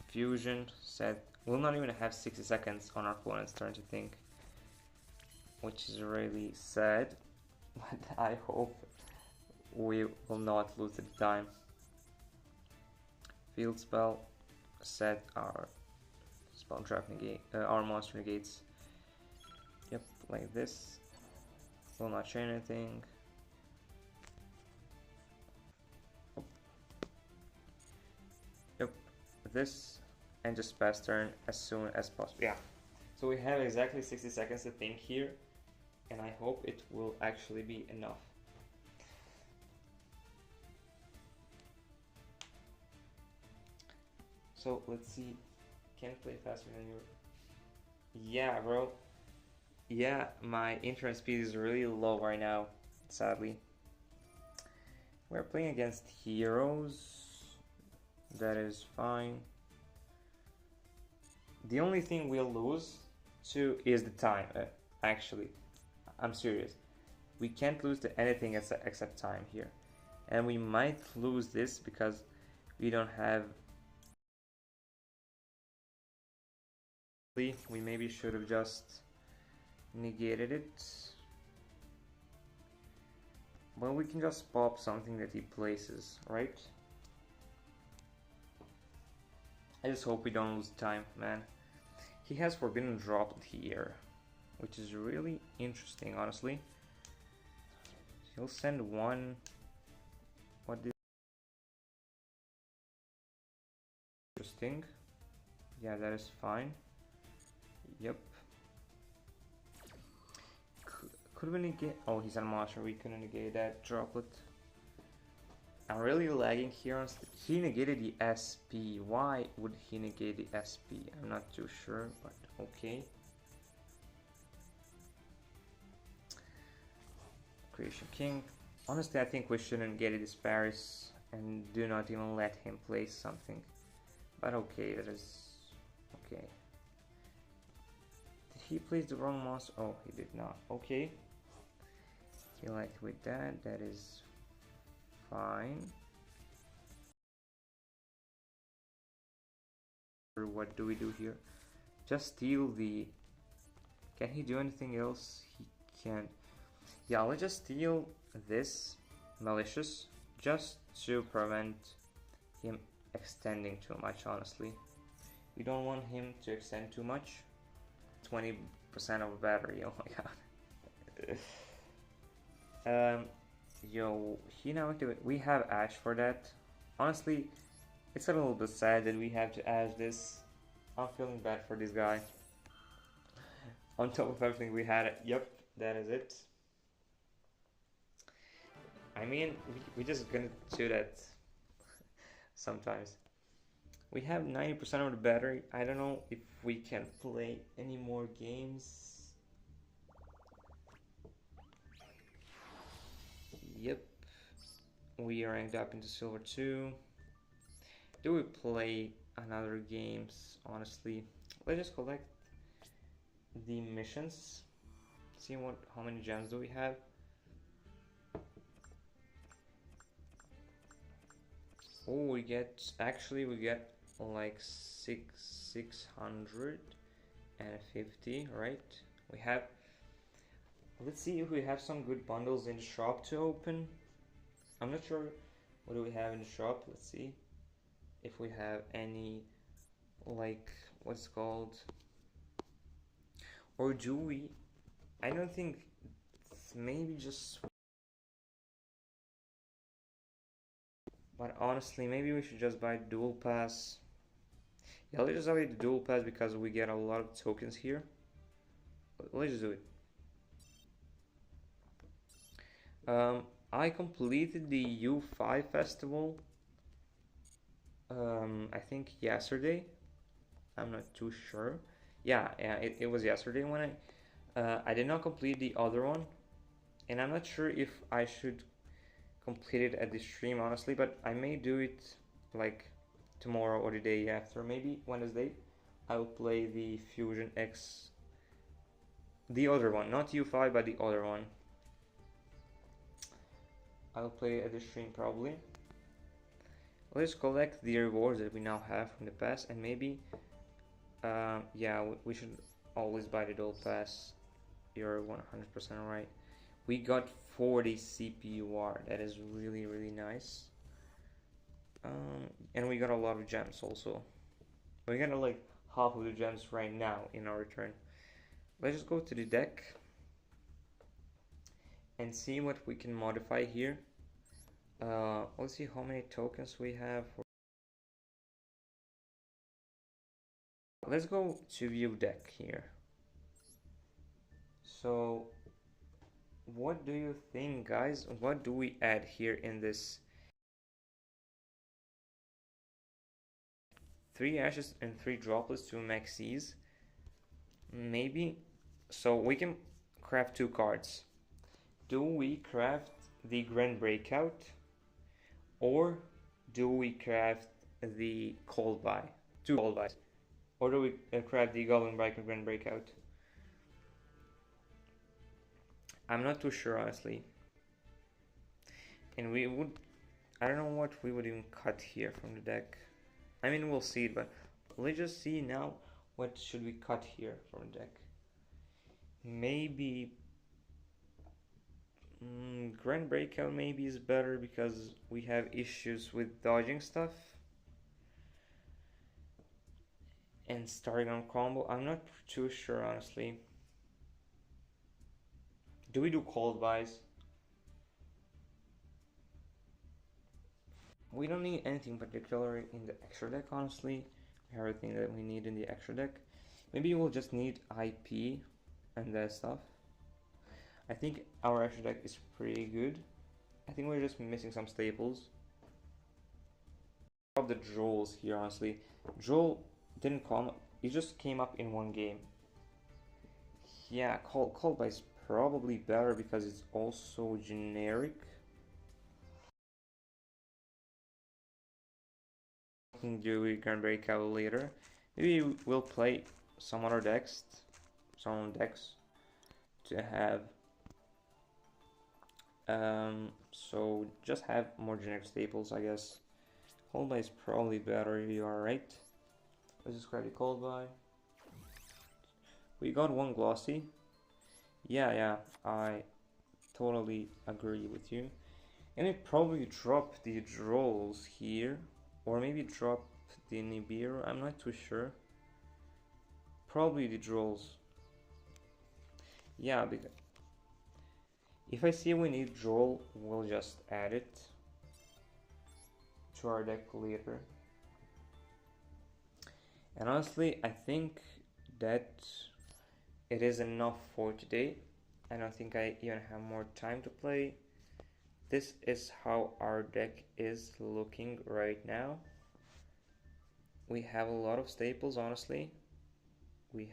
fusion, we'll not even have 60 seconds on our opponent's turn to think, which is really sad, but I hope we will not lose the time. Field spell, set our spell trap negate, our monster negates. Yep, like this. Will not chain anything. Yep, this, and just pass turn as soon as possible. Yeah, so we have exactly 60 seconds to think here, and I hope it will actually be enough. So let's see. Can't play faster than you. Yeah, bro. Yeah, my internet speed is really low right now, sadly. We're playing against heroes. That is fine. The only thing we'll lose to is the time. Actually, I'm serious. We can't lose to anything except time here. And we might lose this because we don't have... We maybe should have just negated it. Well, we can just pop something that he places, right? I just hope we don't lose time, man. He has Forbidden Droplet here, which is really interesting, honestly. He'll send one... What did... Interesting. Yeah, that is fine. Yep. Could we negate... Oh, he's a monster. We couldn't negate that droplet. I'm really lagging here. He negated the SP. Why would he negate the SP? I'm not too sure, but okay. Creation King. Honestly, I think we shouldn't get this Paris and do not even let him place something. But okay, that is... Okay. He placed the wrong monster. Oh, he did not. Okay. He liked with that. That is fine. What do we do here? Just steal the... Can he do anything else? He can't. Yeah, let's just steal this malicious just to prevent him extending too much, honestly. We don't want him to extend too much. 20% of battery, oh my god. Yo, he now activate. We have Ash for that. Honestly, it's a little bit sad that we have to Ash this. I'm feeling bad for this guy. On top of everything we had it. Yep, that is it. I mean, we just gonna do that sometimes. We have 90% of the battery. I don't know if we can play any more games. Yep. We are ranked up into Silver 2. Do we play another games? Honestly, let's just collect the missions. See how many gems do we have. Oh, we get like 650, right? We have, let's see if we have some good bundles in the shop to open. I'm not sure what do we have in the shop. Let's see if we have any, like, what's it called, or do we? I don't think, maybe just, but honestly maybe we should just buy dual pass. Yeah, let's just buy the dual pass because we get a lot of tokens here. Let's just do it. I completed the U5 festival, I think yesterday. I'm not too sure. Yeah, it was yesterday when I did not complete the other one, and I'm not sure if I should complete it at the stream, honestly, but I may do it like tomorrow or the day after, maybe Wednesday. I'll play the Fusion X, the other one, not U5, but the other one. I'll play it at the stream probably. Let's collect the rewards that we now have from the past, and maybe, yeah, we should always buy the dual pass. You're 100% right. We got 40 CPUR. That is really, really nice. And we got a lot of gems also. We got like half of the gems right now in our return. Let's just go to the deck and see what we can modify here. Let's see how many tokens we have. Let's go to view deck here. So what do you think, guys? What do we add here in this? 3 ashes and 3 droplets to maxes. Maybe. So we can craft 2 cards. Do we craft the Grand Breakout, or do we craft the Cold Buy? 2 Cold Buys. Or do we craft the Goblin Breaker Grand Breakout? I'm not too sure, honestly. And we would, I don't know what we would even cut here from the deck. I mean, we'll see it, but let's just see now what should we cut here from the deck. Maybe Grand Breakout maybe is better because we have issues with dodging stuff and starting on combo. I'm not too sure, honestly. Do we do cold buys? We don't need anything particular in the extra deck, honestly. We have everything that we need in the extra deck. Maybe we'll just need IP and that stuff. I think our extra deck is pretty good. I think we're just missing some staples. Of the Drolls here, honestly. Droll didn't come, it just came up in one game. Yeah, Cold Buy is probably better because it's also generic. Do we can break out later. Maybe we'll play some other decks, to have. So just have more generic staples, I guess. Cold Buy is probably better. You are right. Let's just grab the Cold Buy. We got 1 glossy. Yeah, I totally agree with you. And it probably dropped the Drolls here. Or maybe drop the Nibiru, I'm not too sure. Probably the Drolls. Yeah, because if I see we need Droll, we'll just add it to our deck later. And honestly, I think that it is enough for today. I don't think I even have more time to play. This is how our deck is looking right now. We have a lot of staples, honestly. We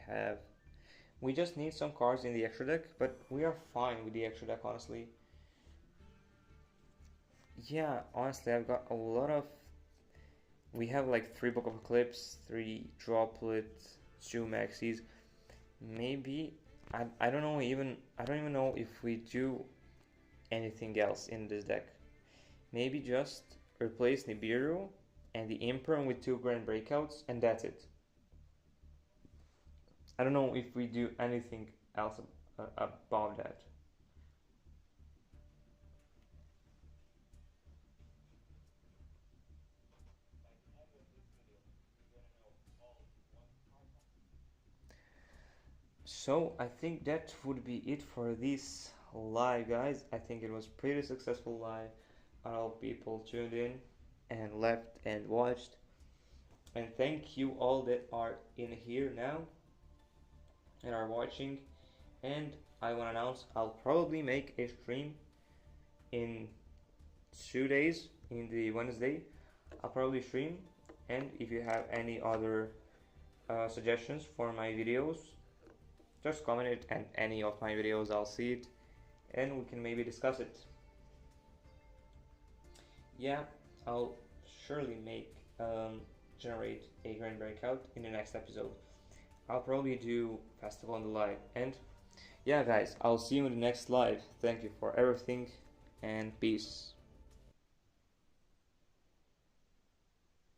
just need some cards in the extra deck, but we are fine with the extra deck, honestly. Yeah, honestly, I've got a lot of. We have like 3 Book of Eclipse, 3 Droplet, 2 Maxis. Maybe I don't know even. I don't even know if we do anything else in this deck. Maybe just replace Nibiru and the Imperm with 2 Grand Breakouts, and that's it. I don't know if we do anything else above that. So I think that would be it for this live, guys. I think it was pretty successful live. A lot of people tuned in and left and watched. And thank you all that are in here now and are watching. And I want to announce I'll probably make a stream in 2 days, in the Wednesday. I'll probably stream. And if you have any other suggestions for my videos, just comment it, and any of my videos I'll see it and we can maybe discuss it. Yeah, I'll surely generate a grand breakout in the next episode. I'll probably do festival on the live. And yeah, guys, I'll see you in the next live. Thank you for everything and peace.